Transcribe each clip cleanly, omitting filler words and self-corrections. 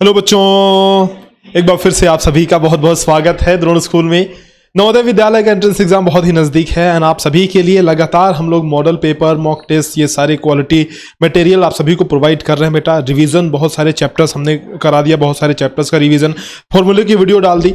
Hello बच्चों, एक बार फिर से आप सभी का बहुत बहुत स्वागत है द्रोण स्कूल में। नवोदय विद्यालय का एंट्रेंस एग्जाम बहुत ही नज़दीक है एंड आप सभी के लिए लगातार हम लोग मॉडल पेपर, मॉक टेस्ट, ये सारे क्वालिटी मटेरियल आप सभी को प्रोवाइड कर रहे हैं। बेटा रिवीजन बहुत सारे चैप्टर्स हमने करा दिया, बहुत सारे चैप्टर्स का रिवीजन, फॉर्मूले की वीडियो डाल दी।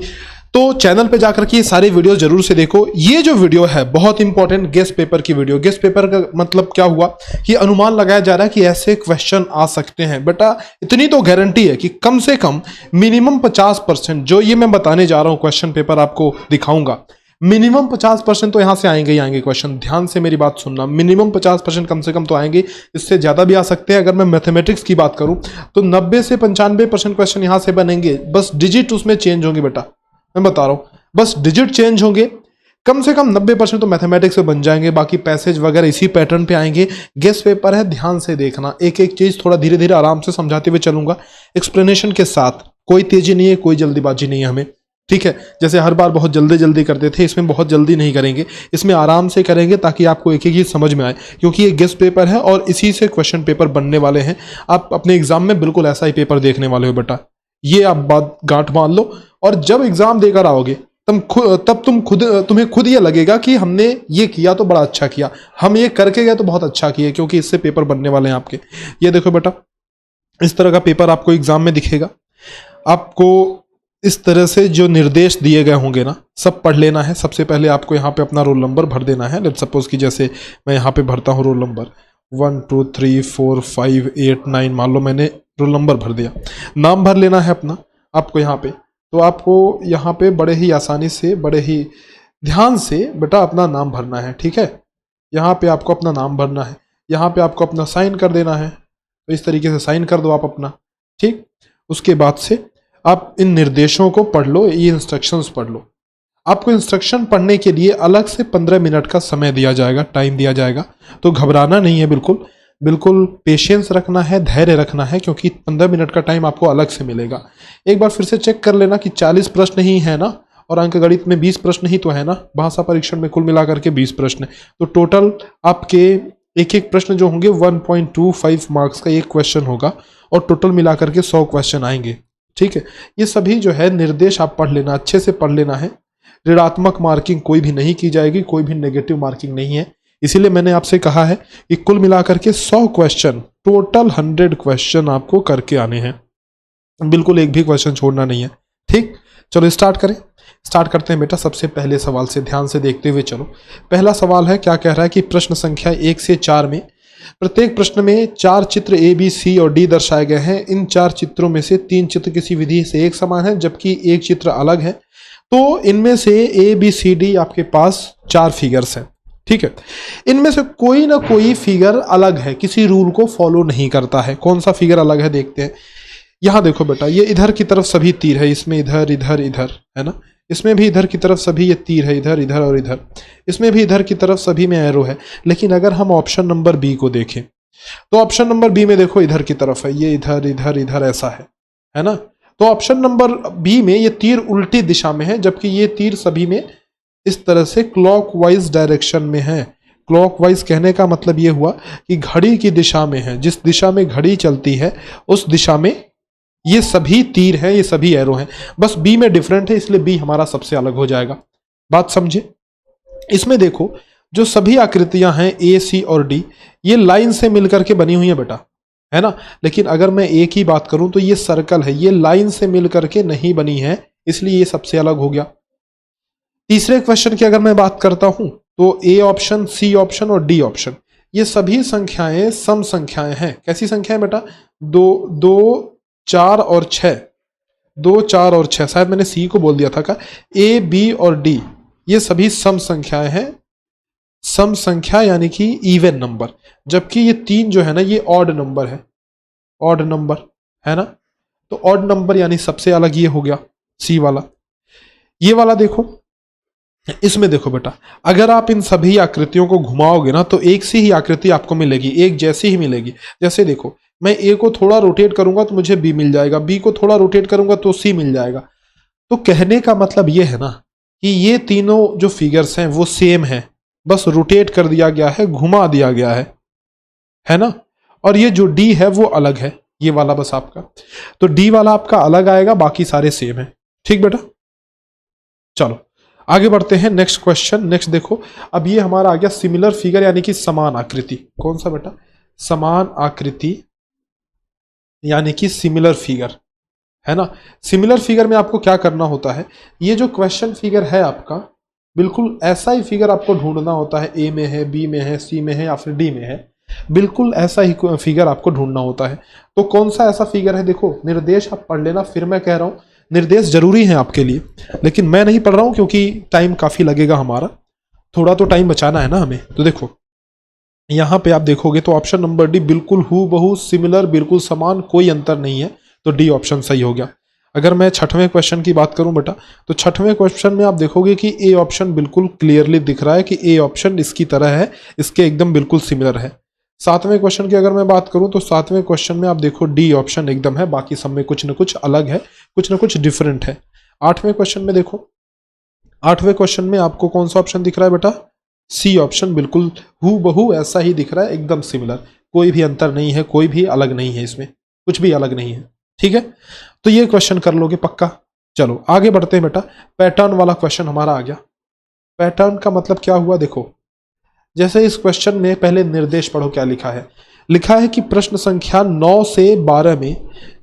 तो चैनल पे जाकर के ये सारे वीडियो जरूर से देखो। ये जो वीडियो है बहुत इंपॉर्टेंट गेस्ट पेपर की वीडियो। गेस्ट पेपर का मतलब क्या हुआ कि अनुमान लगाया जा रहा है कि ऐसे क्वेश्चन आ सकते हैं। बेटा इतनी तो गारंटी है कि कम से कम मिनिमम 50% जो ये मैं बताने जा रहा हूं क्वेश्चन पेपर आपको दिखाऊंगा, मिनिमम 50% तो यहां से आएंगे ही आएंगे क्वेश्चन। ध्यान से मेरी बात सुनना, मिनिमम 50% कम से कम तो आएंगे, इससे ज्यादा भी आ सकते हैं। अगर मैं मैथमेटिक्स की बात करूं तो 90 से 95% क्वेश्चन यहां से बनेंगे, बस डिजिट उसमें चेंज होंगे। बेटा मैं बता रहा हूं, बस डिजिट चेंज होंगे। कम से कम 90% तो मैथमेटिक्स से बन जाएंगे, बाकी पैसेज वगैरह इसी पैटर्न पे आएंगे। गेस्ट पेपर है, ध्यान से देखना, एक एक चीज थोड़ा धीरे धीरे आराम से समझाते हुए चलूंगा, एक्सप्लेनेशन के साथ। कोई तेजी नहीं है, कोई जल्दीबाजी नहीं है हमें, ठीक है। जैसे हर बार बहुत जल्दी जल्दी करते थे, इसमें बहुत जल्दी नहीं करेंगे, इसमें आराम से करेंगे ताकि आपको एक एक चीज समझ में आए, क्योंकि ये गेस्ट पेपर है और इसी से क्वेश्चन पेपर बनने वाले हैं। आप अपने एग्जाम में बिल्कुल ऐसा ही पेपर देखने वाले हो बेटा, ये आप बात गांठ मान लो। और जब एग्जाम देकर आओगे तब तुम्हें खुद ये लगेगा कि हमने ये किया तो बड़ा अच्छा किया, हम ये करके गए तो बहुत अच्छा किया, क्योंकि इससे पेपर बनने वाले हैं आपके। ये देखो बेटा, इस तरह का पेपर आपको एग्जाम में दिखेगा। आपको इस तरह से जो निर्देश दिए गए होंगे ना, सब पढ़ लेना है। सबसे पहले आपको यहाँ पे अपना रोल नंबर भर देना है। लेट्स सपोज कि जैसे मैं यहाँ पे भरता हूँ रोल नंबर 1 2 3 4 5 8 9, मान लो मैंने रोल नंबर भर दिया। नाम भर लेना है अपना आपको यहाँ पे। तो आपको यहाँ पे बड़े ही आसानी से, बड़े ही ध्यान से बेटा अपना नाम भरना है, ठीक है। यहाँ पे आपको अपना नाम भरना है, यहाँ पे आपको अपना साइन कर देना है। तो इस तरीके से साइन कर दो आप अपना, ठीक। उसके बाद से आप इन निर्देशों को पढ़ लो, ये इंस्ट्रक्शंस पढ़ लो। आपको इंस्ट्रक्शन पढ़ने के लिए अलग से 15 मिनट का समय दिया जाएगा, टाइम दिया जाएगा। तो घबराना नहीं है, बिल्कुल बिल्कुल पेशेंस रखना है, धैर्य रखना है, क्योंकि 15 मिनट का टाइम आपको अलग से मिलेगा। एक बार फिर से चेक कर लेना कि 40 प्रश्न ही है ना, और अंक गणित में 20 प्रश्न ही तो है ना, भाषा परीक्षण में कुल मिलाकर के 20 प्रश्न। तो टोटल आपके एक एक प्रश्न जो होंगे 1.25 मार्क्स का एक क्वेश्चन होगा, और टोटल मिलाकर के 100 क्वेश्चन आएंगे, ठीक है। ये सभी जो है निर्देश आप पढ़ लेना, अच्छे से पढ़ लेना है। ऋणात्मक मार्किंग कोई भी नहीं की जाएगी, कोई भी नेगेटिव मार्किंग नहीं है। इसीलिए मैंने आपसे कहा है कि कुल मिलाकर के 100 क्वेश्चन, टोटल 100 क्वेश्चन आपको करके आने हैं, बिल्कुल एक भी क्वेश्चन छोड़ना नहीं है, ठीक। चलो स्टार्ट करें, स्टार्ट करते हैं बेटा। सबसे पहले सवाल से ध्यान से देखते हुए चलो। पहला सवाल है, क्या कह रहा है कि प्रश्न संख्या 1 से 4 में प्रत्येक प्रश्न में 4 चित्र ए बी सी और डी दर्शाए गए हैं। इन 4 चित्रों में से 3 चित्र किसी विधि से एक समान है, जबकि एक चित्र अलग है। तो इनमें से ए बी सी डी आपके पास 4 फिगर्स हैं, ठीक है। इनमें से कोई ना कोई फिगर अलग है, किसी रूल को फॉलो नहीं करता है। कौन सा फिगर अलग है देखते हैं। यहां देखो बेटा, ये इधर की तरफ सभी तीर है, इसमें इधर इधर इधर है ना, इसमें भी इधर की तरफ सभी ये तीर है, इधर इधर और इधर, इसमें भी इधर की तरफ सभी में एरो है। लेकिन अगर हम ऑप्शन नंबर बी को देखें तो ऑप्शन नंबर बी में देखो इधर की तरफ है, ये इधर इधर इधर ऐसा है ना। तो ऑप्शन नंबर बी में ये तीर उल्टी दिशा में है, जबकि ये तीर सभी में इस तरह से क्लॉकवाइज डायरेक्शन में है। क्लॉकवाइज कहने का मतलब ये हुआ कि घड़ी की दिशा में है, जिस दिशा में घड़ी चलती है उस दिशा में ये सभी तीर हैं, ये सभी एरो हैं। बस बी में डिफरेंट है, इसलिए बी हमारा सबसे अलग हो जाएगा। बात समझे। इसमें देखो जो सभी आकृतियां हैं ए सी और डी, ये लाइन से मिलकर के बनी हुई है बेटा, है ना। लेकिन अगर मैं एक ही बात करूं तो ये सर्कल है, ये लाइन से मिलकर के नहीं बनी है, इसलिए ये सबसे अलग हो गया। तीसरे क्वेश्चन की अगर मैं बात करता हूं तो ए ऑप्शन, सी ऑप्शन और डी ऑप्शन, ये सभी संख्याएं सम संख्याएं हैं। कैसी संख्याएं बेटा, 2 4 और 6, 2 4 और 6, शायद मैंने सी को बोल दिया था का। ए बी और डी ये सभी सम संख्याएं हैं। सम संख्या यानी कि इवन नंबर, जबकि ये 3 जो है ना, ये ऑड नंबर है, ऑड नंबर है ना। तो ऑड नंबर यानी सबसे अलग ये हो गया सी वाला। ये वाला देखो, इसमें देखो बेटा, अगर आप इन सभी आकृतियों को घुमाओगे ना तो एक सी ही आकृति आपको मिलेगी, एक जैसी ही मिलेगी। जैसे देखो, मैं ए को थोड़ा रोटेट करूंगा तो मुझे बी मिल जाएगा, बी को थोड़ा रोटेट करूंगा तो सी मिल जाएगा। तो कहने का मतलब ये है ना कि ये तीनों जो फिगर्स हैं वो सेम है, बस रोटेट कर दिया गया है, घुमा दिया गया है ना। और ये जो डी है वो अलग है, ये वाला बस आपका। तो डी वाला आपका अलग आएगा, बाकी सारे सेम है। ठीक बेटा, चलो आगे बढ़ते हैं। नेक्स्ट क्वेश्चन, नेक्स्ट देखो। अब ये हमारा आ गया सिमिलर फिगर यानी कि समान आकृति। कौन सा बेटा? समान आकृति यानी कि सिमिलर फिगर, है ना। सिमिलर फिगर में आपको क्या करना होता है, ये जो क्वेश्चन फिगर है आपका, बिल्कुल ऐसा ही फिगर आपको ढूंढना होता है। ए में है, बी में है, सी में है या फिर डी में है, बिल्कुल ऐसा ही फिगर आपको ढूंढना होता है। तो कौन सा ऐसा फिगर है? देखो निर्देश आप पढ़ लेना, फिर मैं कह रहा हूं निर्देश जरूरी है आपके लिए, लेकिन मैं नहीं पढ़ रहा हूं क्योंकि टाइम काफी लगेगा हमारा, थोड़ा तो टाइम बचाना है ना हमें। तो देखो यहां पे आप देखोगे तो ऑप्शन नंबर डी, बिल्कुल हूबहू सिमिलर, बिल्कुल समान, कोई अंतर नहीं है। तो डी ऑप्शन सही हो गया। अगर मैं छठवें क्वेश्चन की बात करूं बेटा, तो छठवें क्वेश्चन में आप देखोगे कि ए ऑप्शन बिल्कुल क्लियरली दिख रहा है कि ए ऑप्शन इसकी तरह है, इसके एकदम बिल्कुल सिमिलर है। सातवें क्वेश्चन की अगर मैं बात करूं तो सातवें क्वेश्चन में आप देखो डी ऑप्शन एकदम है, बाकी सब में कुछ न कुछ अलग है, कुछ न कुछ डिफरेंट है। आठवें क्वेश्चन में देखो, आठवें क्वेश्चन में आपको कौन सा ऑप्शन दिख रहा है बेटा? सी ऑप्शन, बिल्कुल हूबहू ऐसा ही दिख रहा है, एकदम सिमिलर, कोई भी अंतर नहीं है, कोई भी अलग नहीं है, इसमें कुछ भी अलग नहीं है। ठीक है, तो ये क्वेश्चन कर लोगे पक्का। चलो आगे बढ़ते हैं बेटा। पैटर्न वाला क्वेश्चन हमारा आ गया। पैटर्न का मतलब क्या हुआ? देखो जैसे इस क्वेश्चन में पहले निर्देश पढ़ो क्या लिखा है। लिखा है कि प्रश्न संख्या 9 से 12 में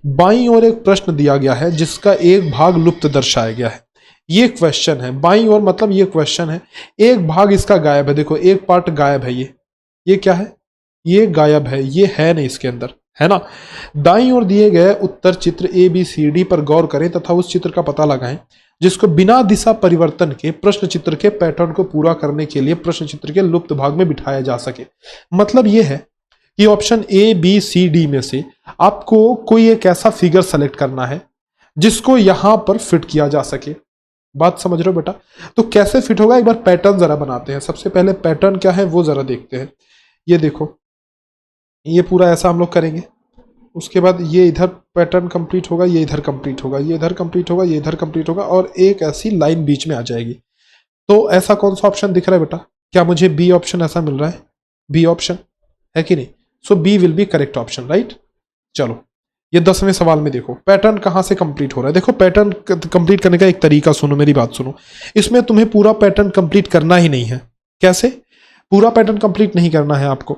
बाईं ओर एक प्रश्न दिया गया है जिसका एक भाग लुप्त दर्शाया गया है। ये क्वेश्चन है, बाईं ओर मतलब ये क्वेश्चन है, एक भाग इसका गायब है। देखो एक पार्ट गायब है, ये क्या है? ये गायब है, ये है नहीं इसके अंदर, है ना। दाईं ओर दिए गए उत्तर चित्र ए बी सी डी पर गौर करें तथा उस चित्र का पता लगाएं जिसको बिना दिशा परिवर्तन के प्रश्न चित्र के पैटर्न को पूरा करने के लिए प्रश्न चित्र के लुप्त भाग में बिठाया जा सके। मतलब ये है कि option A B C D में से आपको कोई एक ऐसा फिगर सेलेक्ट करना है जिसको यहां पर फिट किया जा सके। बात समझ रहे हो बेटा? तो कैसे फिट होगा, एक बार पैटर्न जरा बनाते हैं। सबसे पहले पैटर्न क्या है वो जरा देखते हैं। ये देखो, ये पूरा ऐसा हम लोग करेंगे, उसके बाद ये इधर पैटर्न कंप्लीट होगा, ये इधर कंप्लीट होगा, ये इधर कंप्लीट होगा, ये इधर कंप्लीट होगा, और एक ऐसी लाइन बीच में आ जाएगी। तो ऐसा कौन सा ऑप्शन दिख रहा है बेटा? क्या मुझे बी ऑप्शन ऐसा मिल रहा है? बी ऑप्शन है कि नहीं? So B will be correct option, right. चलो ये 10वें सवाल में देखो पैटर्न कहां से कंप्लीट हो रहा है। देखो पैटर्न कंप्लीट करने का एक तरीका सुनो, मेरी बात सुनो। इसमें तुम्हें पूरा पैटर्न कंप्लीट करना ही नहीं है। कैसे? पूरा पैटर्न कंप्लीट नहीं करना है आपको।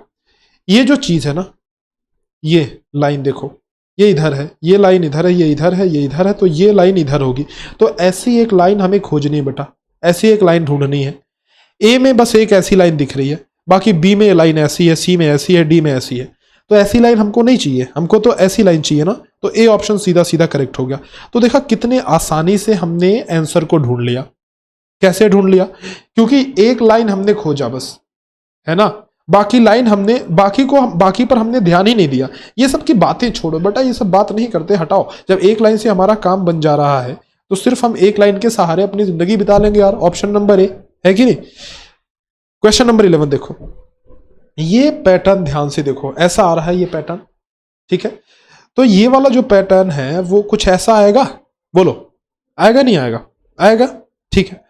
ये जो चीज है ना, ये लाइन देखो, ये इधर है, ये लाइन इधर है, ये इधर है, ये इधर है, तो ये लाइन इधर होगी। तो ऐसी एक लाइन हमें खोजनी है बेटा, ऐसी एक लाइन ढूंढनी है। ए में बस एक ऐसी लाइन दिख रही है, बाकी बी में लाइन ऐसी है, सी में ऐसी है, डी में ऐसी है। तो ऐसी लाइन हमको नहीं चाहिए, हमको तो ऐसी लाइन चाहिए ना। तो ए ऑप्शन सीधा सीधा करेक्ट हो गया। तो देखा कितने आसानी से हमने आंसर को ढूंढ लिया। कैसे ढूंढ लिया? क्योंकि एक लाइन हमने खोजा बस, है ना। बाकी लाइन हमने, बाकी पर हमने ध्यान ही नहीं दिया। ये सब की बातें छोड़ो बेटा, ये सब बात नहीं करते, हटाओ। जब एक लाइन से हमारा काम बन जा रहा है तो सिर्फ हम एक लाइन के सहारे अपनी जिंदगी बिता लेंगे यार। ऑप्शन नंबर ए है कि नहीं। क्वेश्चन नंबर 11 देखो, ये पैटर्न ध्यान से देखो, ऐसा आ रहा है ये पैटर्न, ठीक है। तो ये वाला जो पैटर्न है वो कुछ ऐसा आएगा, बोलो आएगा नहीं आएगा? आएगा, ठीक है।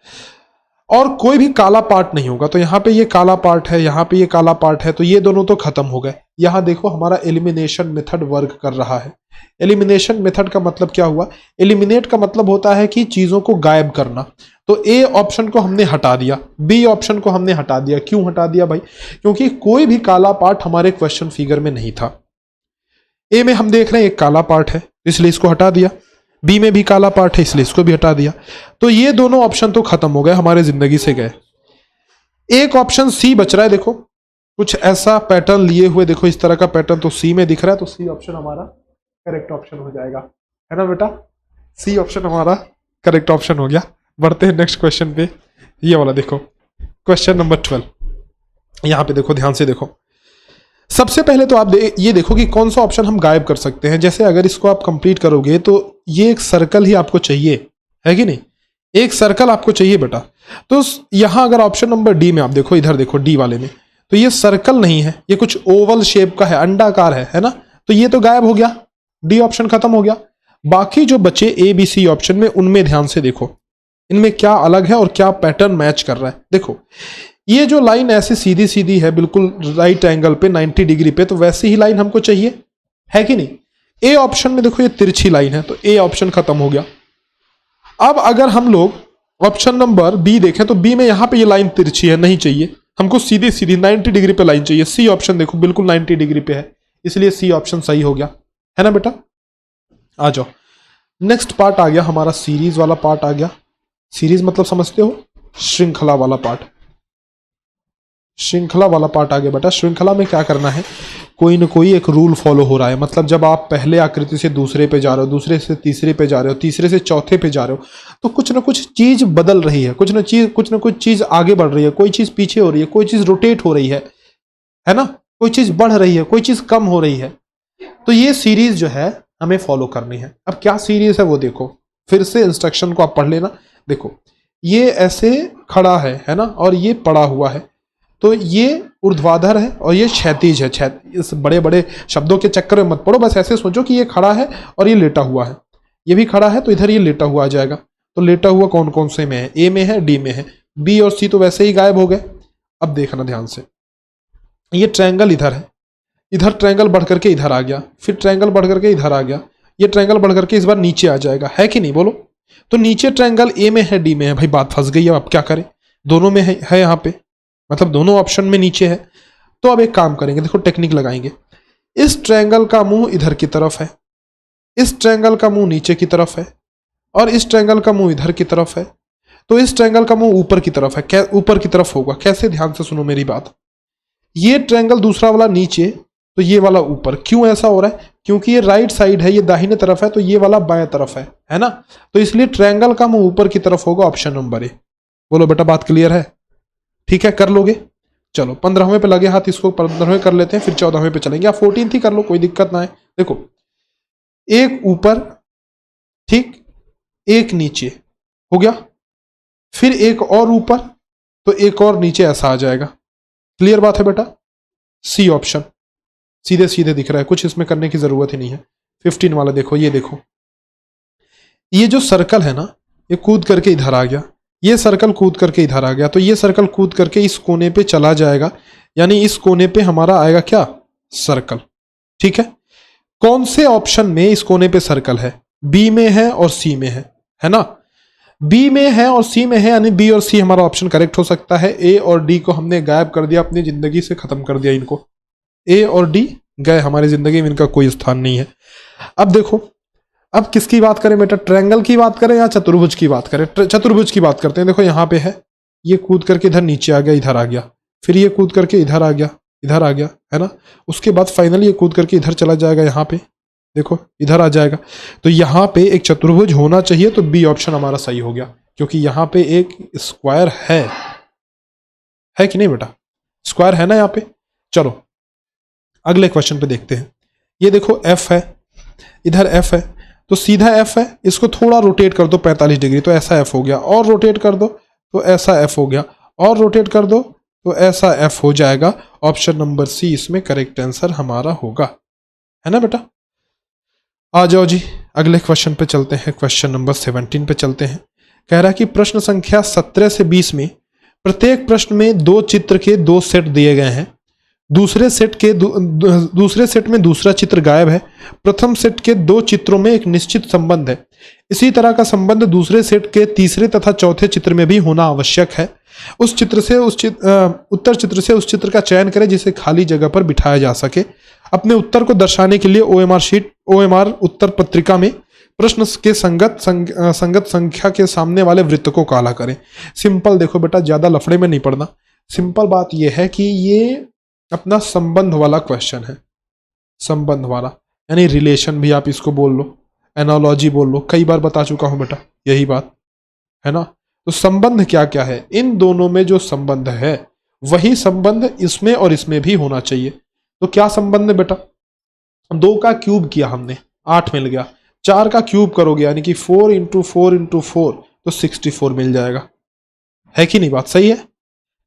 और कोई भी काला पार्ट नहीं होगा। तो यहां पे ये काला पार्ट है, यहां पे ये काला पार्ट है, तो ये दोनों तो खत्म हो गए। यहां देखो हमारा एलिमिनेशन मेथड वर्क कर रहा है। एलिमिनेशन मेथड का मतलब क्या हुआ? एलिमिनेट का मतलब होता है कि चीजों को गायब करना। तो ए ऑप्शन को हमने हटा दिया, बी ऑप्शन को हमने हटा दिया। क्यों हटा दिया भाई? क्योंकि कोई भी काला पार्ट हमारे क्वेश्चन फिगर में नहीं था। ए में हम देख रहे हैं एक काला पार्ट है, इसलिए इसको हटा दिया। बी में भी काला पार्ट है, इसलिए इसको भी हटा दिया। तो ये दोनों ऑप्शन तो खत्म हो गए, हमारे जिंदगी से गए। एक ऑप्शन सी बच रहा है। देखो कुछ ऐसा पैटर्न लिए हुए, देखो इस तरह का पैटर्न तो सी में दिख रहा है, तो सी ऑप्शन हमारा करेक्ट ऑप्शन हो जाएगा, है ना बेटा। सी ऑप्शन हमारा करेक्ट ऑप्शन हो गया। बढ़ते हैं नेक्स्ट क्वेश्चन पे। ये वाला देखो, क्वेश्चन नंबर 12। यहां पे देखो, ध्यान से देखो। सबसे पहले तो आप ये देखो कि कौन सा ऑप्शन हम गायब कर सकते हैं। जैसे अगर इसको आप कंप्लीट करोगे तो ये एक सर्कल ही आपको चाहिए, है कि नहीं। एक सर्कल आपको चाहिए बेटा। तो यहां अगर ऑप्शन नंबर डी में आप देखो, इधर देखो डी वाले में, तो ये सर्कल नहीं है, ये कुछ ओवल शेप का है, अंडाकार है ना। तो ये तो गायब हो गया, डी ऑप्शन खत्म हो गया। बाकी जो बचे ए बी सी ऑप्शन में, उनमें ध्यान से देखो, इनमें क्या अलग है और क्या पैटर्न मैच कर रहा है। देखो ये जो लाइन ऐसी सीधी सीधी है, बिल्कुल राइट एंगल पे 90 डिग्री पे, तो वैसी ही लाइन हमको चाहिए, है कि नहीं। ए ऑप्शन में देखो ये तिरछी लाइन है, तो ए ऑप्शन खत्म हो गया। अब अगर हम लोग ऑप्शन नंबर बी देखें तो बी में यहां पे ये लाइन तिरछी है, नहीं चाहिए हमको, सीधी सीधी 90 डिग्री पे लाइन चाहिए। सी ऑप्शन देखो बिल्कुल 90 डिग्री पे है, इसलिए सी ऑप्शन सही हो गया, है ना बेटा। आ जाओ, नेक्स्ट पार्ट आ गया हमारा, सीरीज वाला पार्ट आ गया। सीरीज मतलब समझते हो, श्रृंखला वाला पार्ट। श्रृंखला वाला पार्ट आ गया बेटा। श्रृंखला में क्या करना है, कोई ना कोई एक रूल फॉलो हो रहा है। मतलब जब आप पहले आकृति से दूसरे पे जा रहे हो, दूसरे से तीसरे पे जा रहे हो, तीसरे से चौथे पे जा रहे हो, तो कुछ ना कुछ चीज बदल रही है, कुछ ना कुछ चीज आगे बढ़ रही है, कोई चीज पीछे हो रही है, कोई चीज रोटेट हो रही है ना, कोई चीज बढ़ रही है, कोई चीज कम हो रही है। तो ये सीरीज जो है हमें फॉलो करनी है। अब क्या सीरीज है वो देखो, फिर से इंस्ट्रक्शन को आप पढ़ लेना। देखो ये ऐसे खड़ा है ना, और ये पड़ा हुआ है, तो ये ऊर्ध्वाधर है और ये क्षैतिज है। इस बड़े बड़े शब्दों के चक्कर में मत पड़ो, बस ऐसे सोचो कि ये खड़ा है और ये लेटा हुआ है। ये भी खड़ा है तो इधर ये लेटा हुआ आ जाएगा। तो लेटा हुआ कौन कौन से में है, ए में है, डी में है, बी और सी तो वैसे ही गायब हो गए। अब देखना ध्यान से, ये ट्रायंगल इधर है, इधर ट्रायंगल बढ़ करके इधर आ गया, फिर ट्रायंगल बढ़ करके इधर आ गया, ये ट्रायंगल बढ़ करके इस बार नीचे आ जाएगा, है कि नहीं बोलो। तो नीचे ट्रायंगल ए में है, डी में है, भाई बात फंस गई। अब क्या करें, दोनों में है यहाँ पे, मतलब दोनों ऑप्शन में नीचे है। तो अब एक काम करेंगे, देखो टेक्निक लगाएंगे। इस ट्रायंगल का मुंह इधर की तरफ है, इस ट्रायंगल का मुंह नीचे की तरफ है, और इस ट्रायंगल का मुंह इधर की तरफ है। तो इस ट्रायंगल का मुंह ऊपर की तरफ है, ऊपर की तरफ होगा। कैसे, ध्यान से सुनो मेरी बात। ये ट्रायंगल दूसरा वाला नीचे, तो ये वाला ऊपर। क्यों ऐसा हो रहा है, क्योंकि ये राइट साइड है, ये दाहिने तरफ है, तो ये वाला बाएं तरफ है ना। तो इसलिए ट्रायंगल का मुंह ऊपर की तरफ होगा, ऑप्शन नंबर ए। बोलो बेटा बात क्लियर है, ठीक है, कर लोगे। चलो 15वें पे लगे हाथ, इसको 15वें कर लेते हैं, फिर 14वें पे चलेंगे। आप 14th ही कर लो, कोई दिक्कत ना है। देखो एक ऊपर, ठीक, एक नीचे हो गया, फिर एक और ऊपर, तो एक और नीचे, ऐसा आ जाएगा। क्लियर बात है बेटा। सी ऑप्शन सीधे सीधे दिख रहा है, कुछ इसमें करने की जरूरत ही नहीं है। 15 वाला देखो, ये देखो, ये जो सर्कल है ना, ये कूद करके इधर आ गया, ये सर्कल कूद करके इधर आ गया, तो ये सर्कल कूद करके इस कोने पे चला जाएगा, यानी इस कोने पे हमारा आएगा क्या, सर्कल। ठीक है, कौन से ऑप्शन में इस कोने पे सर्कल है, बी में है और सी में है ना। बी में है और सी में है, यानी बी और सी हमारा ऑप्शन करेक्ट हो सकता है। ए और डी को हमने गायब कर दिया, अपनी जिंदगी से खत्म कर दिया इनको। ए और डी गए, हमारी जिंदगी में इनका कोई स्थान नहीं है। अब देखो, अब किसकी बात करें बेटा, ट्रायंगल की बात करें या चतुर्भुज की बात करें। चतुर्भुज की बात करते हैं। देखो यहाँ पे है, ये कूद करके इधर नीचे आ गया, इधर आ गया, फिर ये कूद करके इधर आ गया, इधर आ गया, है ना। उसके बाद फाइनली ये कूद करके इधर चला जाएगा, यहाँ पे देखो इधर आ जाएगा। तो यहाँ पे एक चतुर्भुज होना चाहिए, तो बी ऑप्शन हमारा सही हो गया, क्योंकि यहाँ पे एक स्क्वायर है कि नहीं बेटा, स्क्वायर है ना यहाँ पे। चलो अगले क्वेश्चन पे देखते हैं। ये देखो एफ है, इधर एफ है, तो सीधा एफ है, इसको थोड़ा रोटेट कर दो 45 डिग्री, तो ऐसा एफ हो गया, और रोटेट कर दो तो ऐसा एफ हो गया, और रोटेट कर दो तो ऐसा एफ हो जाएगा। ऑप्शन नंबर सी इसमें करेक्ट आंसर हमारा होगा, है ना बेटा। आ जाओ जी, अगले क्वेश्चन पे चलते हैं। क्वेश्चन नंबर 17 पे चलते हैं। कह रहा है कि प्रश्न संख्या 17 से 20 में प्रत्येक प्रश्न में दो चित्र के दो सेट दिए गए हैं। दूसरे सेट में दूसरा चित्र गायब है। प्रथम सेट के दो चित्रों में एक निश्चित संबंध है। इसी तरह का संबंध दूसरे सेट के तीसरे तथा चौथे चित्र में भी होना आवश्यक है। उत्तर चित्र से उस चित्र का चयन करें जिसे खाली जगह पर बिठाया जा सके। अपने उत्तर को दर्शाने के लिए OMR उत्तर पत्रिका में प्रश्न के संगत संख्या के सामने वाले वृत्त को काला करें। सिंपल देखो बेटा, ज्यादा लफड़े में नहीं पड़ना। सिंपल बात यह है कि ये अपना संबंध वाला क्वेश्चन है, संबंध वाला, यानी रिलेशन भी आप इसको बोल लो, एनालॉजी बोल लो, कई बार बता चुका हूं बेटा यही बात, है ना। तो संबंध क्या क्या है, इन दोनों में जो संबंध है वही संबंध इसमें और इसमें भी होना चाहिए। तो क्या संबंध है बेटा, 2 का क्यूब किया हमने 8 मिल गया, 4 का क्यूब करोगे यानी कि 4 × 4 × 4 तो 64 मिल जाएगा, है कि नहीं, बात सही है।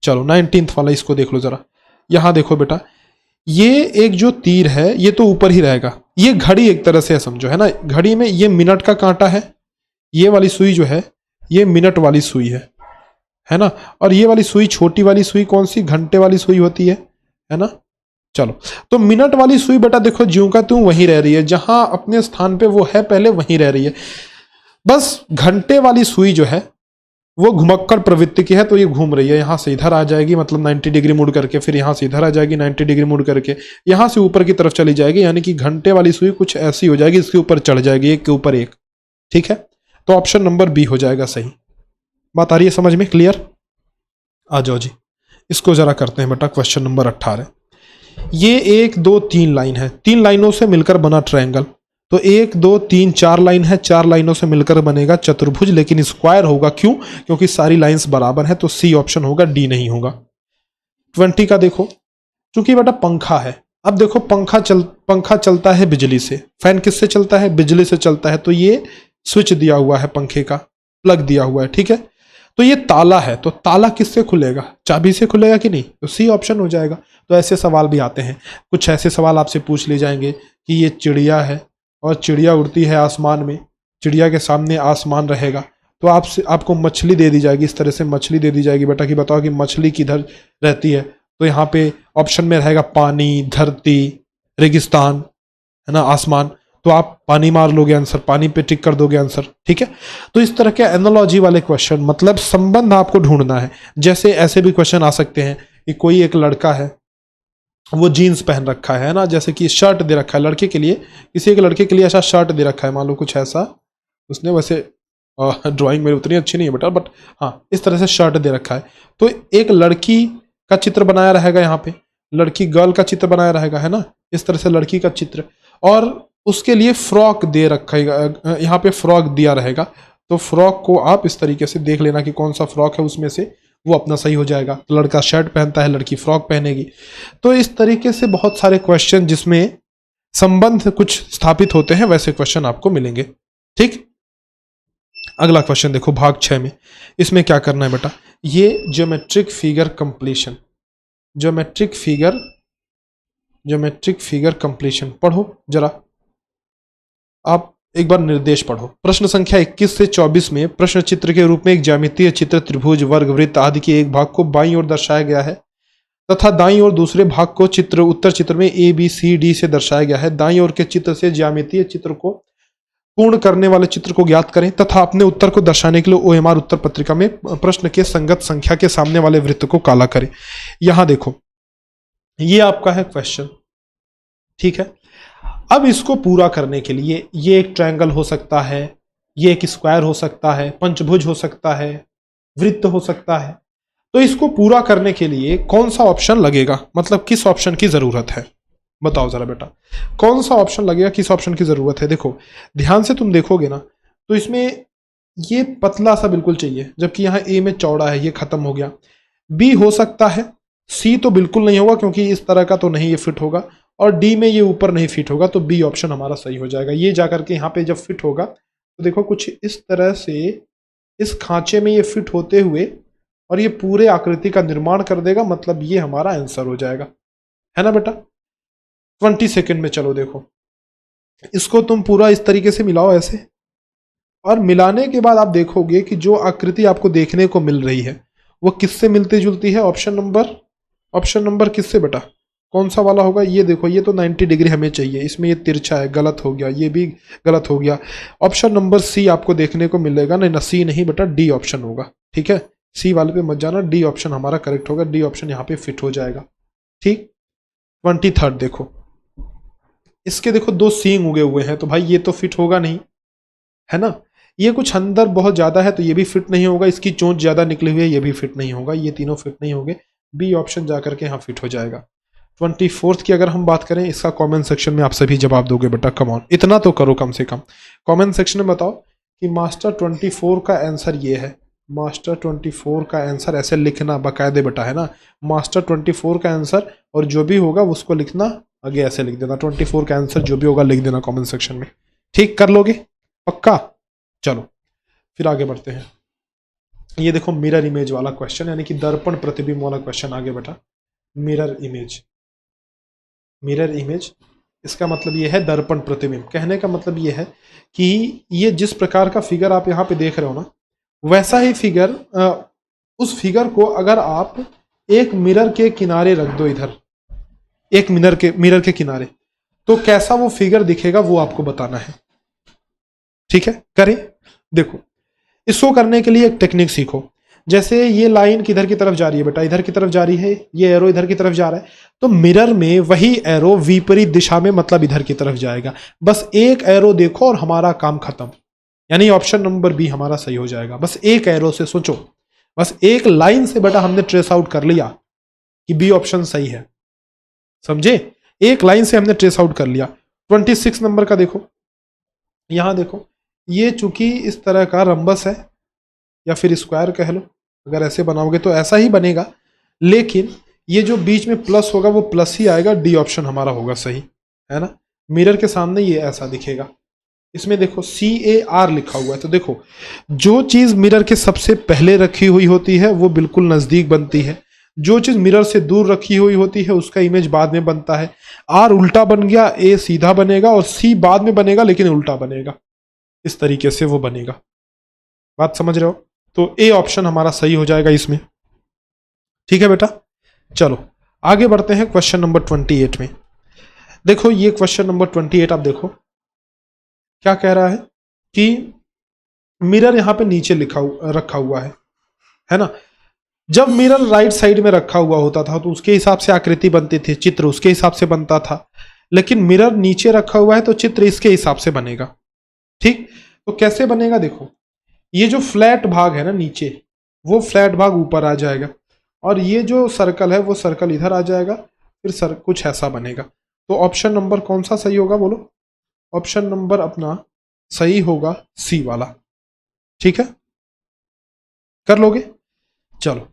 चलो 19th वाला इसको देख लो जरा। यहां देखो बेटा, ये एक जो तीर है ये तो ऊपर ही रहेगा, ये घड़ी एक तरह से है समझो, है ना। घड़ी में ये मिनट का कांटा है, ये वाली सुई जो है ये मिनट वाली सुई है ना। और ये वाली सुई, छोटी वाली सुई कौन सी, घंटे वाली सुई होती है ना। चलो, तो मिनट वाली सुई बेटा देखो ज्यों का त्यों वहीं रह रही है, जहां अपने स्थान पे वो है पहले वहीं रह रही है। बस घंटे वाली सुई जो है वो घुमक्कड़ प्रवृत्ति की है, तो ये घूम रही है, यहां से इधर आ जाएगी मतलब 90 डिग्री मुड़ करके, फिर यहां से इधर आ जाएगी 90 डिग्री मुड़ करके, यहां से ऊपर की तरफ चली जाएगी, यानी कि घंटे वाली सुई कुछ ऐसी हो जाएगी, इसके ऊपर चढ़ जाएगी, एक के ऊपर एक। ठीक है, तो ऑप्शन नंबर बी हो जाएगा सही। बात आ रही है समझ में? क्लियर? आ जाओ जी, इसको जरा करते हैं बेटा क्वेश्चन नंबर 18। ये 1 2 3 लाइन है, 3 लाइनों से मिलकर बना ट्रायंगल, तो 1 2 3 4 लाइन है, 4 लाइनों से मिलकर बनेगा चतुर्भुज, लेकिन स्क्वायर होगा। क्यों? क्योंकि सारी लाइंस बराबर है, तो सी ऑप्शन होगा, डी नहीं होगा। 20 का देखो, चूंकि बेटा पंखा है, अब देखो पंखा चलता है बिजली से, फैन किससे चलता है? बिजली से चलता है, तो ये स्विच दिया हुआ है पंखे का, प्लग दिया हुआ है। ठीक है, तो ये ताला है, तो ताला किससे खुलेगा? चाबी से खुलेगा कि नहीं? तो सी ऑप्शन हो जाएगा। तो ऐसे सवाल भी आते हैं, कुछ ऐसे सवाल आपसे पूछ लिए जाएंगे कि ये चिड़िया है और चिड़िया उड़ती है आसमान में, चिड़िया के सामने आसमान रहेगा, तो आपको मछली दे दी जाएगी, इस तरह से मछली दे दी जाएगी बेटा कि बताओ कि मछली किधर रहती है, तो यहाँ पे ऑप्शन में रहेगा पानी, धरती, रेगिस्तान, है ना, आसमान, तो आप पानी मार लोगे आंसर, पानी पे टिक कर दोगे आंसर। ठीक है, तो इस तरह के एनालॉजी वाले क्वेश्चन, मतलब संबंध आपको ढूंढना है। जैसे ऐसे भी क्वेश्चन आ सकते हैं कि कोई एक लड़का है, वो जीन्स पहन रखा है ना, जैसे कि शर्ट दे रखा है लड़के के लिए, किसी एक लड़के के लिए ऐसा शर्ट दे रखा है, मान लो कुछ ऐसा उसने, वैसे ड्राइंग मेरी उतनी अच्छी नहीं है बेटा, बट हाँ इस तरह से शर्ट दे रखा है, तो एक लड़की का चित्र बनाया रहेगा, यहाँ पे लड़की गर्ल का चित्र बनाया रहेगा, है ना, इस तरह से लड़की का चित्र, और उसके लिए फ्रॉक दे रखा है, यहाँ पे फ्रॉक दिया रहेगा, तो फ्रॉक को आप इस तरीके से देख लेना कि कौन सा फ्रॉक है उसमें से, वो अपना सही हो जाएगा। तो लड़का शर्ट पहनता है, लड़की फ्रॉक पहनेगी। तो इस तरीके से बहुत सारे क्वेश्चन जिसमें संबंध कुछ स्थापित होते हैं, वैसे क्वेश्चन आपको मिलेंगे। ठीक, अगला क्वेश्चन देखो भाग 6 में, इसमें क्या करना है बेटा, ये geometric figure completion, geometric figure completion पढ़ो जरा, आप एक बार निर्देश पढ़ो। प्रश्न संख्या 21 से 24 में प्रश्न चित्र के रूप में एक ज्यामितीय चित्र त्रिभुज, वर्ग, वृत्त आदि के एक भाग को बाईं ओर दर्शाया गया है तथा दाईं ओर दूसरे भाग को उत्तर चित्र में ए बी सी डी से दर्शाया गया है। दाईं ओर के चित्र से ज्यामितीय चित्र को पूर्ण करने वाले चित्र को ज्ञात करें तथा अपने उत्तर को दर्शाने के लिए ओएमआर उत्तर पत्रिका में प्रश्न के संगत संख्या के सामने वाले वृत्त को काला करें। यहां देखो, ये आपका है क्वेश्चन। ठीक है, अब इसको पूरा करने के लिए ये एक ट्रायंगल हो सकता है, ये एक स्क्वायर हो सकता है, पंचभुज हो सकता है, वृत्त हो सकता है, तो इसको पूरा करने के लिए कौन सा ऑप्शन लगेगा, मतलब किस ऑप्शन की जरूरत है, बताओ जरा बेटा, कौन सा ऑप्शन लगेगा, किस ऑप्शन की जरूरत है? देखो ध्यान से तुम देखोगे ना, तो इसमें ये पतला सा बिल्कुल चाहिए, जबकि यहां ए में चौड़ा है, ये खत्म हो गया। बी हो सकता है, सी तो बिल्कुल नहीं होगा क्योंकि इस तरह का तो नहीं ये फिट होगा, और डी में ये ऊपर नहीं फिट होगा, तो बी ऑप्शन हमारा सही हो जाएगा। ये जाकर के यहाँ पे जब फिट होगा तो देखो कुछ इस तरह से इस खांचे में ये फिट होते हुए और ये पूरे आकृति का निर्माण कर देगा, मतलब ये हमारा आंसर हो जाएगा, है ना बेटा। 20 सेकेंड में चलो देखो, इसको तुम पूरा इस तरीके से मिलाओ ऐसे, और मिलाने के बाद आप देखोगे कि जो आकृति आपको देखने को मिल रही है वो किससे मिलती जुलती है। ऑप्शन नंबर किससे बेटा, कौन सा वाला होगा? ये देखो, ये तो 90 डिग्री हमें चाहिए, इसमें ये तिरछा है, गलत हो गया, ये भी गलत हो गया। ऑप्शन नंबर सी आपको देखने को मिलेगा, नहीं ना, सी नहीं बेटा, डी ऑप्शन होगा। ठीक है, सी वाले पे मत जाना, डी ऑप्शन हमारा करेक्ट होगा, डी ऑप्शन यहाँ पे फिट हो जाएगा। ठीक, 23 देखो, इसके देखो 2 सींग उगे हुए हैं, तो भाई ये तो फिट होगा नहीं, है ना। ये कुछ अंदर बहुत ज्यादा है, तो ये भी फिट नहीं होगा। इसकी चोंच ज्यादा निकली हुई है, ये भी फिट नहीं होगा। ये तीनों फिट नहीं होंगे, बी ऑप्शन जाकर के यहाँ फिट हो जाएगा। 24 की अगर हम बात करें, इसका कमेंट सेक्शन में आप सभी जवाब दोगे बेटा, कम ऑन, इतना तो करो कम से कम। कमेंट सेक्शन में बताओ कि मास्टर 24 का आंसर ये है। मास्टर 24 का आंसर ऐसे लिखना बाकायदे बेटा, है ना, मास्टर 24 का आंसर, और जो भी होगा उसको लिखना आगे ऐसे लिख देना, 24 का आंसर जो भी होगा लिख देना कमेंट सेक्शन में। ठीक, कर लोगे पक्का? चलो फिर आगे बढ़ते हैं। ये देखो मिरर इमेज वाला क्वेश्चन, यानी कि दर्पण प्रतिबिंब वाला क्वेश्चन आगे बेटा। मिरर इमेज, इसका मतलब ये है दर्पण प्रतिबिंब। कहने का मतलब ये है कि ये जिस प्रकार का फिगर आप यहाँ पे देख रहे हो ना, वैसा ही फिगर, उस फिगर को अगर आप एक मिरर के किनारे रख दो इधर, एक मिरर के किनारे, तो कैसा वो फिगर दिखेगा वो आपको बताना है। ठीक है, करें। देखो, इसको करने के लिए एक टेक्निक सीखो। जैसे ये लाइन किधर की तरफ जा रही है बेटा, इधर की तरफ जा रही है, ये एरो इधर की तरफ जा रहा है, तो मिरर में वही एरो विपरीत दिशा में, मतलब इधर की तरफ जाएगा। बस एक एरो देखो और हमारा काम खत्म। यानी ऑप्शन नंबर बी हमारा सही हो जाएगा। बस एक एरो से सोचो, बस एक लाइन से बेटा हमने ट्रेस आउट कर लिया कि बी ऑप्शन सही है। समझे? एक लाइन से हमने ट्रेस आउट कर लिया। 26 नंबर का देखो, यहां देखो, ये चूंकि इस तरह का रंबस है या फिर स्क्वायर कह लो, अगर ऐसे बनाओगे तो ऐसा ही बनेगा, लेकिन ये जो बीच में प्लस होगा वो प्लस ही आएगा। डी ऑप्शन हमारा होगा सही, है ना। मिरर के सामने ये ऐसा दिखेगा। इसमें देखो CAR लिखा हुआ है, तो देखो जो चीज मिरर के सबसे पहले रखी हुई होती है वो बिल्कुल नजदीक बनती है, जो चीज मिरर से दूर रखी हुई होती है उसका इमेज बाद में बनता है। R उल्टा बन गया, A सीधा बनेगा और C बाद में बनेगा लेकिन उल्टा बनेगा। इस तरीके से वो बनेगा। बात समझ रहे हो? तो ए ऑप्शन हमारा सही हो जाएगा इसमें। ठीक है बेटा, चलो आगे बढ़ते हैं क्वेश्चन नंबर 28 में। देखो ये क्वेश्चन नंबर 28 आप देखो क्या कह रहा है कि मिरर यहां पे नीचे रखा हुआ है ना। जब मिरर राइट साइड में रखा हुआ होता था तो उसके हिसाब से आकृति बनती थी, चित्र उसके हिसाब से बनता था, लेकिन मिरर नीचे रखा हुआ है तो चित्र इसके हिसाब से बनेगा। ठीक, तो कैसे बनेगा? देखो, ये जो फ्लैट भाग है ना नीचे, वो फ्लैट भाग ऊपर आ जाएगा और ये जो सर्कल है वो सर्कल इधर आ जाएगा, फिर कुछ ऐसा बनेगा। तो ऑप्शन नंबर कौन सा सही होगा बोलो? ऑप्शन नंबर अपना सही होगा सी वाला। ठीक है, कर लोगे? चलो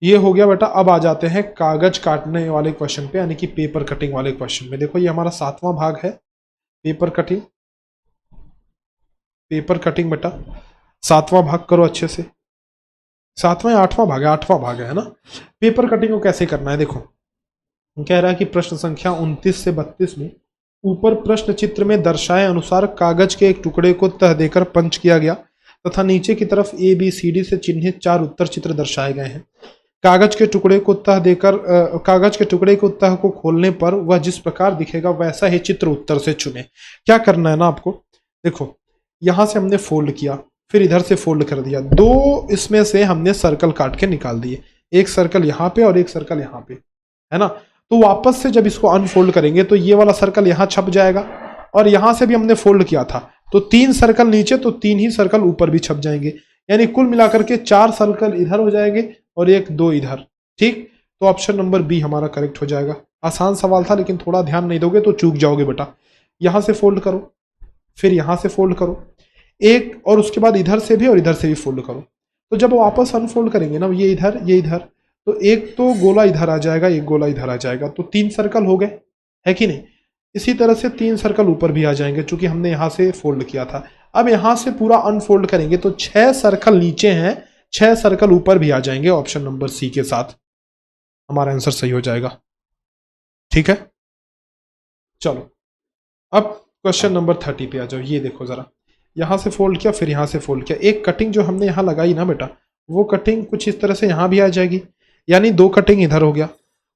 ये हो गया बेटा। अब आ जाते हैं कागज काटने वाले क्वेश्चन पे, यानी कि पेपर कटिंग वाले क्वेश्चन में। देखो ये हमारा 7वां भाग है, पेपर कटिंग। पेपर कटिंग बेटा 7वां भाग करो अच्छे से। 7वां या 8वां भाग है? 8वां भाग है ना। पेपर कटिंग को कैसे करना है देखो, कह रहा है कि प्रश्न संख्या 29 से 32 में ऊपर प्रश्न चित्र में दर्शाए अनुसार कागज के एक टुकड़े को तह देकर पंच किया गया तथा नीचे की तरफ ABCD से चिन्हित 4 उत्तर चित्र दर्शाए गए हैं। कागज के टुकड़े को तह को खोलने पर वह जिस प्रकार दिखेगा वैसा ही चित्र उत्तर से चुने। क्या करना है ना आपको, देखो यहां से हमने फोल्ड किया, फिर इधर से फोल्ड कर दिया, दो इसमें से हमने सर्कल काट के निकाल दिए, एक सर्कल यहाँ पे और एक सर्कल यहाँ पे, है ना। तो वापस से जब इसको अनफोल्ड करेंगे तो ये वाला सर्कल यहाँ छप जाएगा और यहां से भी हमने फोल्ड किया था तो 3 सर्कल नीचे तो 3 ही सर्कल ऊपर भी छप जाएंगे, यानी कुल मिलाकर के 4 सर्कल इधर हो जाएंगे और 1-2 इधर। ठीक, तो ऑप्शन नंबर बी हमारा करेक्ट हो जाएगा। आसान सवाल था लेकिन थोड़ा ध्यान नहीं दोगे तो चूक जाओगे बेटा। यहां से फोल्ड करो, फिर यहां से फोल्ड करो एक, और उसके बाद इधर से भी और इधर से भी फोल्ड करो। तो जब वापस अनफोल्ड करेंगे ना, ये इधर, तो एक तो गोला इधर आ जाएगा, एक गोला इधर आ जाएगा, तो 3 सर्कल हो गए, है कि नहीं। इसी तरह से 3 सर्कल ऊपर भी आ जाएंगे क्योंकि हमने यहां से फोल्ड किया था। अब यहां से पूरा अनफोल्ड करेंगे तो 6 सर्कल नीचे हैं, 6 सर्कल ऊपर भी आ जाएंगे। ऑप्शन नंबर सी के साथ हमारा आंसर सही हो जाएगा। ठीक है, चलो अब क्वेश्चन नंबर 30 पे आ जाओ। ये देखो जरा, यहां से फोल्ड किया, फिर यहां से फोल्ड किया, एक कटिंग जो हमने यहां लगाई ना बेटा, वो कटिंग कुछ इस तरह से यहां भी आ जाएगी, यानी 2 कटिंग इधर हो गया,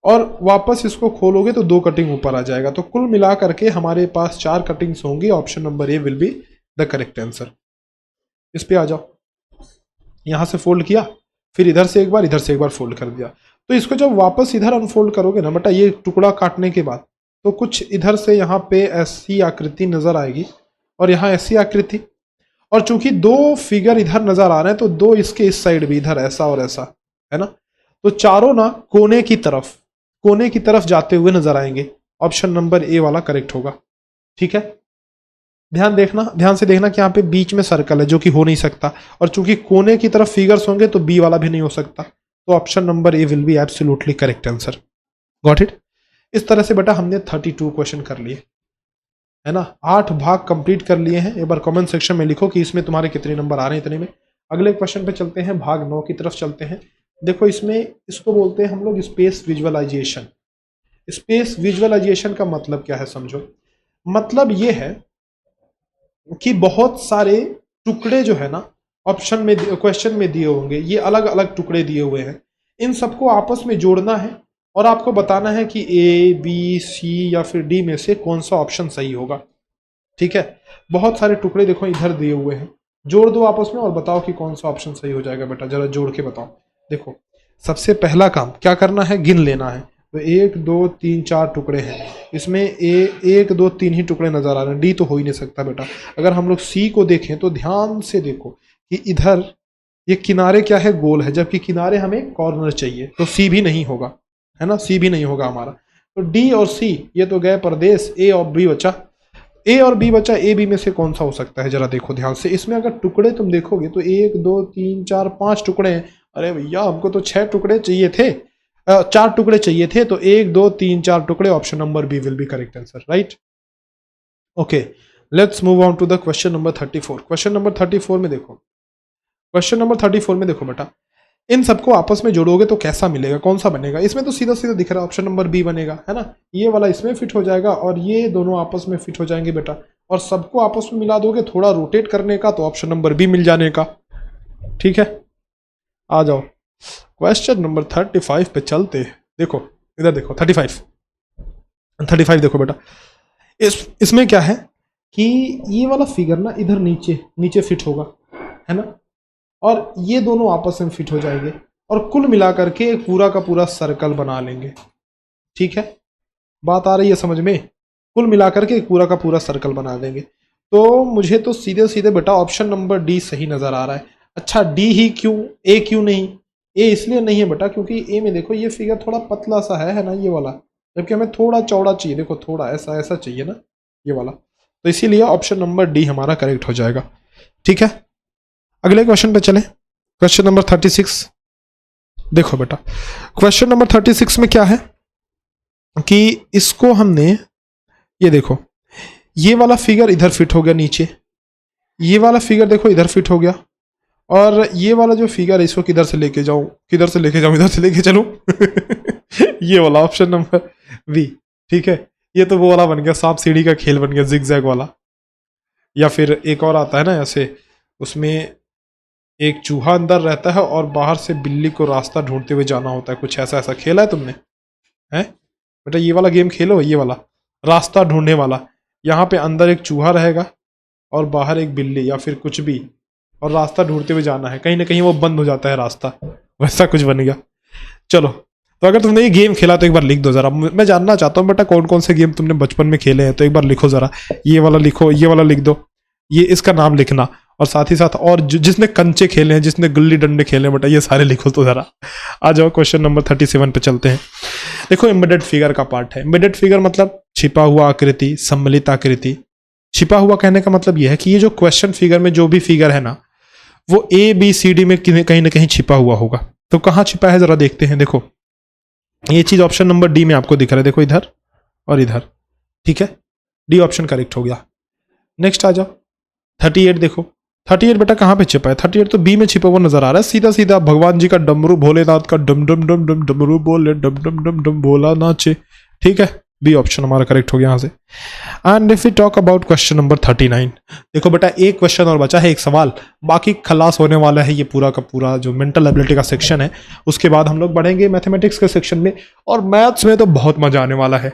और वापस इसको खोलोगे तो 2 कटिंग ऊपर आ जाएगा। तो कुल मिला करके हमारे पास 4 कटिंग्स होंगी। Option number A will be the correct answer. इस पे आ जाओ, यहां से फोल्ड किया, फिर इधर से एक बार, इधर से एक बार फोल्ड कर दिया। तो इसको जब वापस इधर अनफोल्ड करोगे ना बेटा, ये टुकड़ा काटने के बाद, तो कुछ इधर से यहाँ पे ऐसी आकृति नजर आएगी और यहाँ ऐसी आकृति, और चूंकि 2 फिगर इधर नजर आ रहे हैं तो 2 इसके इस साइड भी, इधर ऐसा और ऐसा, है ना। तो चारों ना कोने की तरफ जाते हुए नजर आएंगे। ऑप्शन नंबर ए वाला करेक्ट होगा। ठीक है, ध्यान से देखना कि यहाँ पे बीच में सर्कल है जो कि हो नहीं सकता, और चूंकि कोने की तरफ फिगर्स होंगे तो बी वाला भी नहीं हो सकता। तो option number A will be absolutely correct answer. Got it. इस तरह से बेटा हमने 32 क्वेश्चन कर लिए, है ना। 8 भाग कंप्लीट कर लिए हैं। एक बार कमेंट सेक्शन में लिखो कि इसमें तुम्हारे कितने नंबर आ रहे हैं इतने में। अगले क्वेश्चन पे चलते हैं, भाग 9 की तरफ चलते हैं। देखो इसमें, इसको बोलते हैं हम लोग स्पेस विजुअलाइजेशन। स्पेस विजुअलाइजेशन का मतलब क्या है समझो। मतलब ये है कि बहुत सारे टुकड़े जो है ना ऑप्शन में, क्वेश्चन में दिए होंगे, ये अलग अलग टुकड़े दिए हुए हैं, इन सबको आपस में जोड़ना है और आपको बताना है कि ए बी सी या फिर डी में से कौन सा ऑप्शन सही होगा। ठीक है, बहुत सारे टुकड़े देखो इधर दिए हुए हैं, जोड़ दो आपस में और बताओ कि कौन सा ऑप्शन सही हो जाएगा। बेटा जरा जोड़ के बताओ। देखो सबसे पहला काम क्या करना है, गिन लेना है। तो 1 2 3 4 टुकड़े हैं, इसमें ए 1 2 3 ही टुकड़े नजर आ रहे हैं, डी तो हो ही नहीं सकता बेटा। अगर हम लोग सी को देखें तो ध्यान से देखो कि इधर ये किनारे क्या है, गोल है, जबकि किनारे हमें कॉर्नर चाहिए, तो सी भी नहीं होगा, है ना, सी भी नहीं होगा हमारा। तो डी और सी ये तो गए परदेश, ए और बी बचा। ए और बी बचा, ए बी में से कौन सा हो सकता है, जरा देखो ध्यान से। इसमें अगर टुकड़े तुम देखोगे तो 1 2 3 4 5 टुकड़े हैं। अरे भैया हमको तो 6 टुकड़े चाहिए थे, 4 टुकड़े चाहिए थे, तो 1 2 3 4 टुकड़े, option number B will be correct answer, right. Okay, let's move on to the question number 34। Question number 34 में देखो, क्वेश्चन नंबर 34 में देखो बेटा, इन सबको आपस में जोड़ोगे तो कैसा मिलेगा, कौन सा बनेगा। इसमें तो सीधा सीधा दिख रहा है, ऑप्शन नंबर बी बनेगा, है ना। ये वाला इसमें फिट हो जाएगा और ये दोनों आपस में फिट हो जाएंगे बेटा। और सबको आपस में मिला दोगे, थोड़ा रोटेट करने का, तो ऑप्शन नंबर बी मिल जाने का। ठीक है, आ जाओ क्वेश्चन नंबर 35 पे चलते। देखो इधर देखो 35 देखो बेटा, इसमें क्या है कि ये वाला फिगर ना इधर नीचे नीचे फिट होगा, है ना, और ये दोनों आपस में फिट हो जाएंगे और कुल मिलाकर के एक पूरा का पूरा सर्कल बना लेंगे। ठीक है, बात आ रही है समझ में, कुल मिलाकर के एक पूरा का पूरा सर्कल बना देंगे। तो मुझे तो सीधे सीधे बेटा ऑप्शन नंबर डी सही नजर आ रहा है। अच्छा डी ही क्यों, ए क्यों नहीं। ए इसलिए नहीं है बेटा क्योंकि ए में देखो ये फिगर थोड़ा पतला सा है ना ये वाला, जबकि हमें थोड़ा चौड़ा चाहिए, देखो थोड़ा ऐसा ऐसा चाहिए ना ये वाला, तो इसीलिए ऑप्शन नंबर डी हमारा करेक्ट हो जाएगा। ठीक है, अगले क्वेश्चन पे चलें। क्वेश्चन नंबर 36 देखो बेटा, क्वेश्चन नंबर 36 में क्या है कि इसको हमने, ये देखो ये वाला फिगर इधर फिट हो गया नीचे, ये वाला फिगर देखो इधर फिट हो गया, और ये वाला जो फिगर है इसको किधर से लेके जाऊं, किधर से लेके जाऊं, इधर से लेके चलूं ये वाला ऑप्शन नंबर बी। ठीक है, ये तो वो वाला बन गया, सांप सीढ़ी का खेल बन गया, जिग जैग वाला। या फिर एक और आता है ना ऐसे, उसमें एक चूहा अंदर रहता है और बाहर से बिल्ली को रास्ता ढूंढते हुए जाना होता है, कुछ ऐसा ऐसा खेला है तुमने, है बेटा। ये वाला गेम खेलो, ये वाला रास्ता ढूंढने वाला। यहाँ पे अंदर एक चूहा रहेगा और बाहर एक बिल्ली या फिर कुछ भी, और रास्ता ढूंढते हुए जाना है, कहीं ना कहीं वो बंद हो जाता है रास्ता, वैसा कुछ बन गया। चलो, तो अगर तुमने ये गेम खेला तो एक बार लिख दो जरा, मैं जानना चाहता हूँ बेटा कौन कौन से गेम तुमने बचपन में खेले हैं, तो एक बार लिखो जरा, ये वाला लिखो, ये वाला लिख दो, ये इसका नाम लिखना, और साथ ही साथ और जिसने कंचे खेले हैं, जिसने गुल्ली डंडे खेले हैं बेटा, ये सारे लिखो तो जरा। आ जाओ क्वेश्चन नंबर 37 पे चलते हैं। देखो एम्बेडेड फिगर का पार्ट है। एम्बेडेड फिगर मतलब छिपा हुआ आकृति, सम्मिलित आकृति। छिपा हुआ कहने का मतलब यह है कि ये जो क्वेश्चन फिगर में जो भी फिगर है ना, वो ए बी सी डी में कहीं ना कहीं छिपा हुआ होगा। तो कहाँ छिपा है जरा देखते हैं। देखो ये चीज ऑप्शन नंबर डी में आपको दिख रहा है, देखो इधर और इधर। ठीक है, डी ऑप्शन करेक्ट हो गया। नेक्स्ट आ जाओ 38 देखो, 38 बेटा कहाँ पे छिपा है, 38 तो बी में छिपा हुआ नजर आ रहा है, सीधा सीधा भगवान जी का डमरू, भोलेनाथ का डम डम डम डम डमरू बोले, डम डम डम डम भोला नाचे। ठीक है, बी ऑप्शन हमारा करेक्ट हो गया यहाँ से। And if we talk about question number 39, देखो बेटा एक क्वेश्चन और बचा है, एक सवाल, बाकी खलास होने वाला है ये पूरा का पूरा जो मेंटल एबिलिटी का सेक्शन है। उसके बाद हम लोग बढ़ेंगे मैथमेटिक्स के सेक्शन में, और मैथ्स में तो बहुत मजा आने वाला है।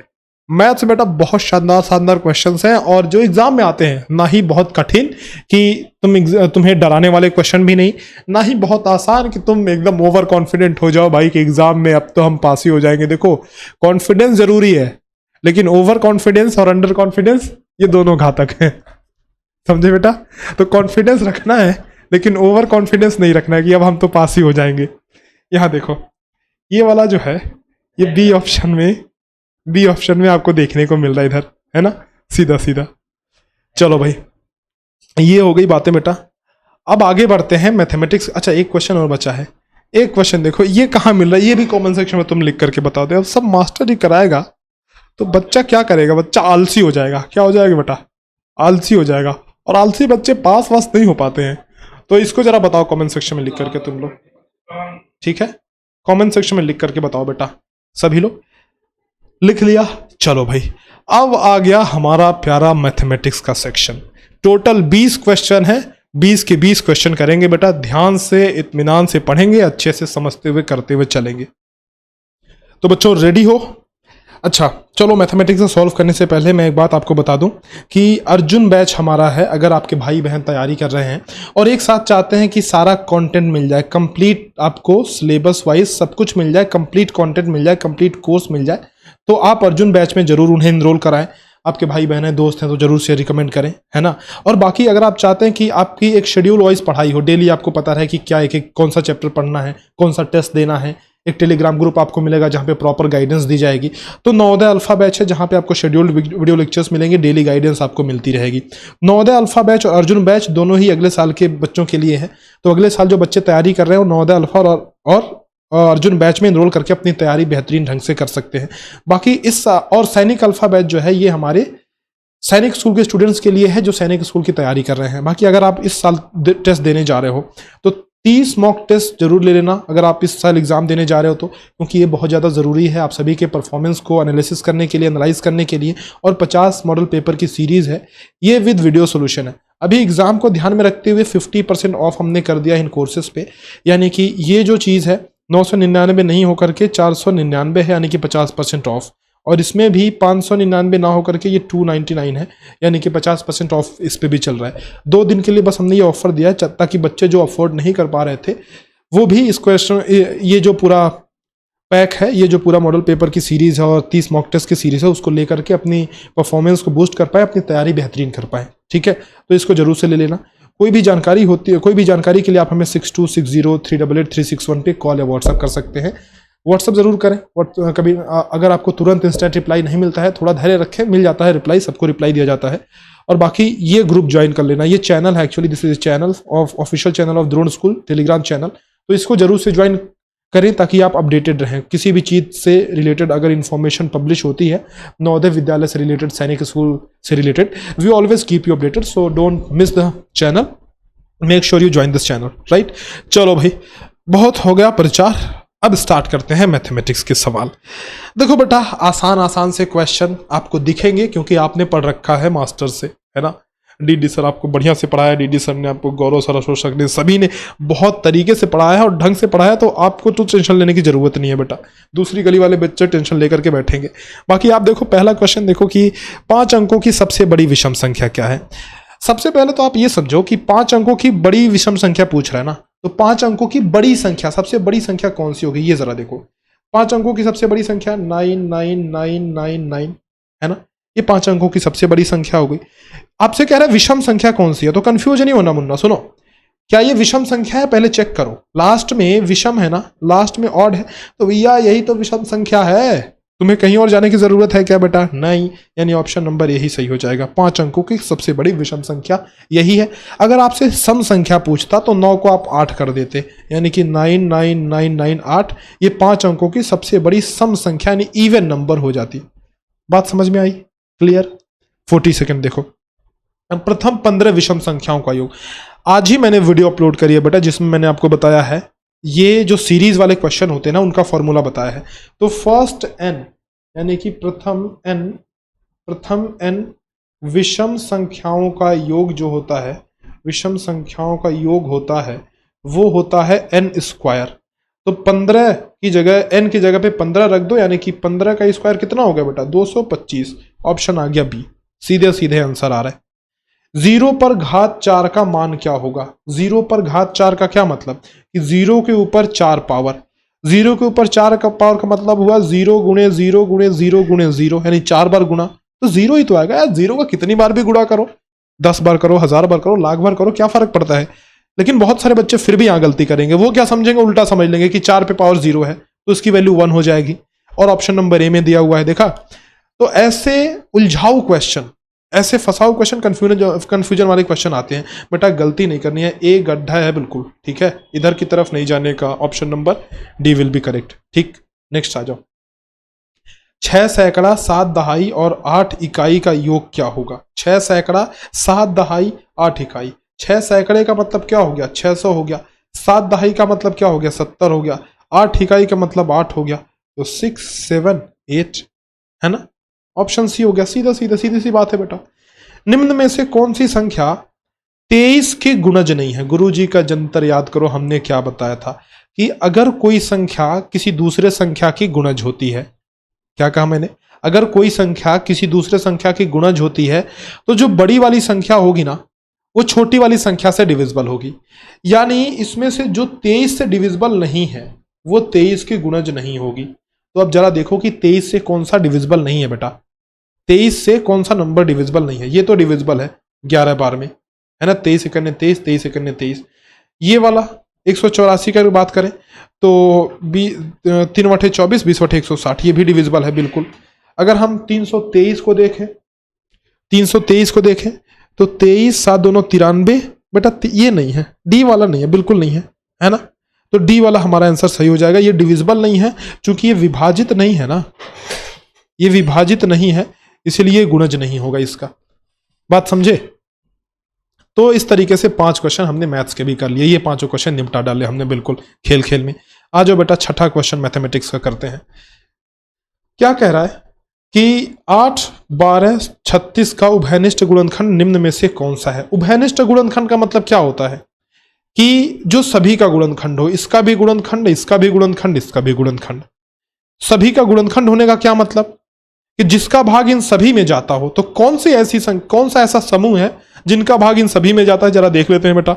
मैथ्स बेटा बहुत शानदार शानदार क्वेश्चंस हैं, और जो एग्जाम में आते हैं ना ही बहुत कठिन कि तुम्हें डराने वाले क्वेश्चन भी नहीं, ना ही बहुत आसान कि तुम एकदम ओवर कॉन्फिडेंट हो जाओ भाई कि एग्जाम में अब तो हम पास ही हो जाएंगे। देखो कॉन्फिडेंस जरूरी है, लेकिन ओवर कॉन्फिडेंस और अंडर कॉन्फिडेंस ये दोनों घातक हैं, समझे बेटा। तो कॉन्फिडेंस रखना है, लेकिन ओवर कॉन्फिडेंस नहीं रखना है कि अब हम तो पास ही हो जाएंगे। यहाँ देखो ये वाला जो है, ये बी ऑप्शन में आपको देखने को मिल रहा है इधर, है ना, सीधा सीधा। चलो भाई ये हो गई बातें बेटा, अब आगे बढ़ते हैं मैथमेटिक्स। अच्छा एक क्वेश्चन और बचा है, एक क्वेश्चन देखो ये कहाँ मिल रहा है, ये भी कमेंट सेक्शन में तुम लिख करके बता दो। अब सब मास्टर ही कराएगा तो बच्चा क्या करेगा, बच्चा आलसी हो जाएगा। क्या हो जाएगा बेटा, आलसी हो जाएगा, और आलसी बच्चे पास वास नहीं हो पाते हैं। तो इसको जरा बताओ कमेंट सेक्शन में लिख करके तुम लोग, ठीक है, कमेंट सेक्शन में लिख करके बताओ बेटा। सभी लोग लिख लिया, चलो भाई अब आ गया हमारा प्यारा मैथमेटिक्स का सेक्शन। टोटल 20 क्वेश्चन है, 20 के 20 क्वेश्चन करेंगे बेटा, ध्यान से इत्मीनान से पढ़ेंगे, अच्छे से समझते हुए करते हुए चलेंगे। तो बच्चों रेडी हो? अच्छा चलो, मैथमेटिक्स सॉल्व करने से पहले मैं एक बात आपको बता दूं कि अर्जुन बैच हमारा है। अगर आपके भाई बहन तैयारी कर रहे हैं और एक साथ चाहते हैं कि सारा कंटेंट मिल जाए, कंप्लीट आपको सिलेबस वाइज सब कुछ मिल जाए, कंप्लीट कंटेंट मिल जाए, कंप्लीट कोर्स मिल जाए, तो आप अर्जुन बैच में जरूर उन्हें इनरोल कराएं। आपके भाई बहन हैं, दोस्त हैं तो जरूर से रिकमेंड करें, है ना। और बाकी अगर आप चाहते हैं कि आपकी एक शेड्यूल वाइज पढ़ाई हो, डेली आपको पता रहे कि क्या एक कौन सा चैप्टर पढ़ना है, कौन सा टेस्ट देना है, एक टेलीग्राम ग्रुप आपको मिलेगा जहां पे प्रॉपर गाइडेंस दी जाएगी। तो नवोदय अल्फा बैच है जहां पे आपको शेड्यूल्ड वीडियो लेक्चर्स मिलेंगे, डेली गाइडेंस आपको मिलती रहेगी। नवोदय अल्फा बैच और अर्जुन बैच दोनों ही अगले साल के बच्चों के लिए है। तो अगले साल जो बच्चे तैयारी कर रहे हैं वो नवोदय अल्फा और अर्जुन बैच में इनरोल करके अपनी तैयारी बेहतरीन ढंग से कर सकते हैं। बाकी इस और सैनिक अल्फा बैच जो है ये हमारे सैनिक स्कूल के स्टूडेंट्स के लिए है जो सैनिक स्कूल की तैयारी कर रहे हैं। बाकी अगर आप इस साल टेस्ट देने जा रहे हो तो 30 मॉक टेस्ट जरूर ले लेना अगर आप इस साल एग्जाम देने जा रहे हो तो, क्योंकि ये बहुत ज़्यादा ज़रूरी है आप सभी के परफॉर्मेंस को एनालिसिस करने के लिए, एनालाइज करने के लिए। और 50 मॉडल पेपर की सीरीज़ है ये विद वीडियो सोल्यूशन है। अभी एग्जाम को ध्यान में रखते हुए 50% ऑफ हमने कर दिया इन कोर्सेज पे, यानी कि ये जो चीज़ है 999 नहीं होकर के 499 है, यानी कि 50% ऑफ। और इसमें भी 599 ना होकर के ये 299 है, यानी कि 50% ऑफ इस पे भी चल रहा है। 2 दिन के लिए बस हमने ये ऑफर दिया है ताकि बच्चे जो अफोर्ड नहीं कर पा रहे थे वो भी इस क्वेश्चन, ये जो पूरा पैक है, ये जो पूरा मॉडल पेपर की सीरीज़ है और 30 मॉक टेस्ट की सीरीज़ है, उसको लेकर के अपनी परफॉर्मेंस को बूस्ट कर पाए, अपनी तैयारी बेहतरीन कर पाए। ठीक है, तो इसको जरूर से ले लेना। कोई भी जानकारी होती है, कोई भी जानकारी के लिए आप हमें 6260388361 पे कॉल या व्हाट्सअप कर सकते हैं। व्हाट्सअप जरूर करें। कभी अगर आपको तुरंत इंस्टेंट रिप्लाई नहीं मिलता है, थोड़ा धैर्य रखें, मिल जाता है रिप्लाई, सबको रिप्लाई दिया जाता है। और बाकी ये ग्रुप ज्वाइन कर लेना, ये चैनल है actually, this is channel of official channel of Drona school telegram channel, तो इसको जरूर से ज्वाइन करें ताकि आप अपडेटेड रहें। किसी भी चीज़ से रिलेटेड अगर इन्फॉर्मेशन पब्लिश होती है नवोदय विद्यालय से रिलेटेड, सैनिक स्कूल से related, we always keep you updated, so don't miss the channel, make sure you join this channel, right. चलो भाई, बहुत हो गया प्रचार, अब स्टार्ट करते हैं मैथमेटिक्स के सवाल। देखो बेटा, आसान आसान से क्वेश्चन आपको दिखेंगे क्योंकि आपने पढ़ रखा है मास्टर से, है ना। डीडी सर आपको बढ़िया से पढ़ाया, डीडी सर ने आपको, गौरव सर, अशोक सर ने, सभी ने बहुत तरीके से पढ़ाया है और ढंग से पढ़ाया, तो आपको तो टेंशन लेने की जरूरत नहीं है बेटा। दूसरी गली वाले बच्चे टेंशन लेकर के बैठेंगे। बाकी आप देखो, पहला क्वेश्चन देखो कि 5 अंकों की सबसे बड़ी विषम संख्या क्या है। सबसे पहले तो आप ये समझो कि 5 अंकों की बड़ी विषम संख्या पूछ रहा है ना, तो 5 अंकों की बड़ी संख्या, सबसे बड़ी संख्या कौन सी होगी ये जरा देखो। 5 अंकों की सबसे बड़ी संख्या 99999 है ना, ये 5 अंकों की सबसे बड़ी संख्या हो गई। आपसे कह रहा है विषम संख्या कौन सी है, तो कंफ्यूजन नहीं होना मुन्ना, सुनो, क्या ये विषम संख्या है पहले चेक करो। लास्ट में विषम है ना, लास्ट में ऑड है, तो भैया यही तो विषम संख्या है। तुम्हें कहीं और जाने की जरूरत है क्या बेटा? नहीं, यानी ऑप्शन नंबर यही सही हो जाएगा। 5 अंकों की सबसे बड़ी विषम संख्या यही है। अगर आपसे सम संख्या पूछता तो 9 को आप 8 कर देते, यानी कि 99998, ये 5 अंकों की सबसे बड़ी सम संख्या यानी इवन नंबर हो जाती। बात समझ में आई? क्लियर? 40 सेकेंड देखो। प्रथम 15 विषम संख्याओं का योग, आज ही मैंने वीडियो अपलोड करी है बेटा, जिसमें मैंने आपको बताया है ये जो सीरीज वाले क्वेश्चन होते हैं ना, उनका फॉर्मूला बताया है। तो फर्स्ट एन यानी कि प्रथम एन विषम संख्याओं का योग जो होता है, विषम संख्याओं का योग होता है, वो होता है एन स्क्वायर। तो 15 की जगह, एन की जगह पे 15 रख दो, यानी कि 15 का स्क्वायर कितना हो गया बेटा? 225। ऑप्शन आ गया बी, सीधे सीधे आंसर आ रहा है। 0 पर घात 4 का मान क्या होगा? 0 पर घात 4 का क्या मतलब कि 0 के ऊपर 4 पावर, 0 के ऊपर 4 का पावर का मतलब हुआ 0 गुणे 0 गुणे 0 गुणे 0, यानी 4 बार गुणा, तो 0 ही तो आएगा यार। 0 का कितनी बार भी गुणा करो, 10 बार करो, 1000 बार करो, लाख बार करो, क्या फर्क पड़ता है। लेकिन बहुत सारे बच्चे फिर भी यहाँ गलती करेंगे, वो क्या समझेंगे, उल्टा समझ लेंगे कि 4 पे पावर 0 है तो उसकी वैल्यू 1 हो जाएगी, और ऑप्शन नंबर ए में दिया हुआ है, देखा। तो ऐसे उलझाऊ क्वेश्चन, ऐसे फसाऊ क्वेश्चन, कंफ्यूजन वाले क्वेश्चन आते हैं बेटा, गलती नहीं करनी है, ए गड्ढा है बिल्कुल, ठीक है, इधर की तरफ नहीं जाने का। Option number D will be correct. ठीक, नेक्स्ट आ जाओ। 6 सैकड़ा 7 दहाई और 8 इकाई का योग क्या होगा? 6 सैकड़ा 7 दहाई 8 इकाई। 6 सैकड़े का मतलब क्या हो गया? 600 हो गया। 7 दहाई का मतलब क्या हो गया? 70 हो गया। 8 इकाई का मतलब 8 हो गया, तो 6 7 8 है ना। ऑप्शन सी हो गया, सीधा सीधा, सीधी सी बात है बेटा। निम्न में से कौन सी संख्या 23 के गुणज नहीं है? गुरुजी का जंतर याद करो, हमने क्या बताया था। कि अगर कोई संख्या किसी दूसरे संख्या की गुणज होती है, क्या कहा मैंने, अगर कोई संख्या किसी दूसरे संख्या की गुणज होती है तो जो बड़ी वाली संख्या होगी ना वो छोटी वाली संख्या से डिविजिबल होगी। यानी इसमें से जो 23 से डिविजिबल नहीं है वो 23 की गुणज नहीं होगी। तो अब जरा देखो कि 23 से कौन सा डिविजिबल नहीं है बेटा, 23 से कौन सा नंबर डिविजिबल नहीं है। ये तो डिविजिबल है 11 बार में, है ना, 23 एकड़ 23, 23 एकड़ 23। ये वाला 184 की बात करें तो 3/24, 20/160, ये भी डिविजिबल है बिल्कुल। अगर हम 323 को देखें, 323 को देखें तो 23 7 दोनों 93 बेटा, ये नहीं है, डी वाला नहीं है, बिल्कुल नहीं है ना। तो डी वाला हमारा आंसर सही हो जाएगा। ये डिविजिबल नहीं है क्योंकि ये विभाजित नहीं है ना, ये विभाजित नहीं है, इसलिए गुणज नहीं होगा इसका। बात समझे? तो इस तरीके से 5 क्वेश्चन हमने मैथ्स के भी कर लिए, ये 5 क्वेश्चन निपटा डाले हमने बिल्कुल खेल खेल में। आ जाओ बेटा छठा क्वेश्चन मैथमेटिक्स का करते हैं। क्या कह रहा है कि 8, 12, 36 का उभयनिष्ठ गुणनखंड निम्न में से कौन सा है। उभयनिष्ठ गुणनखंड का मतलब क्या होता है कि जो सभी का गुणनखंड हो, इसका भी गुणनखंड, इसका भी गुणनखंड, इसका भी गुणनखंड। सभी का गुणनखंड होने का क्या मतलब कि जिसका भाग इन सभी में जाता हो। तो कौन सा ऐसा समूह है जिनका भाग इन सभी में जाता है, जरा देख लेते हैं बेटा।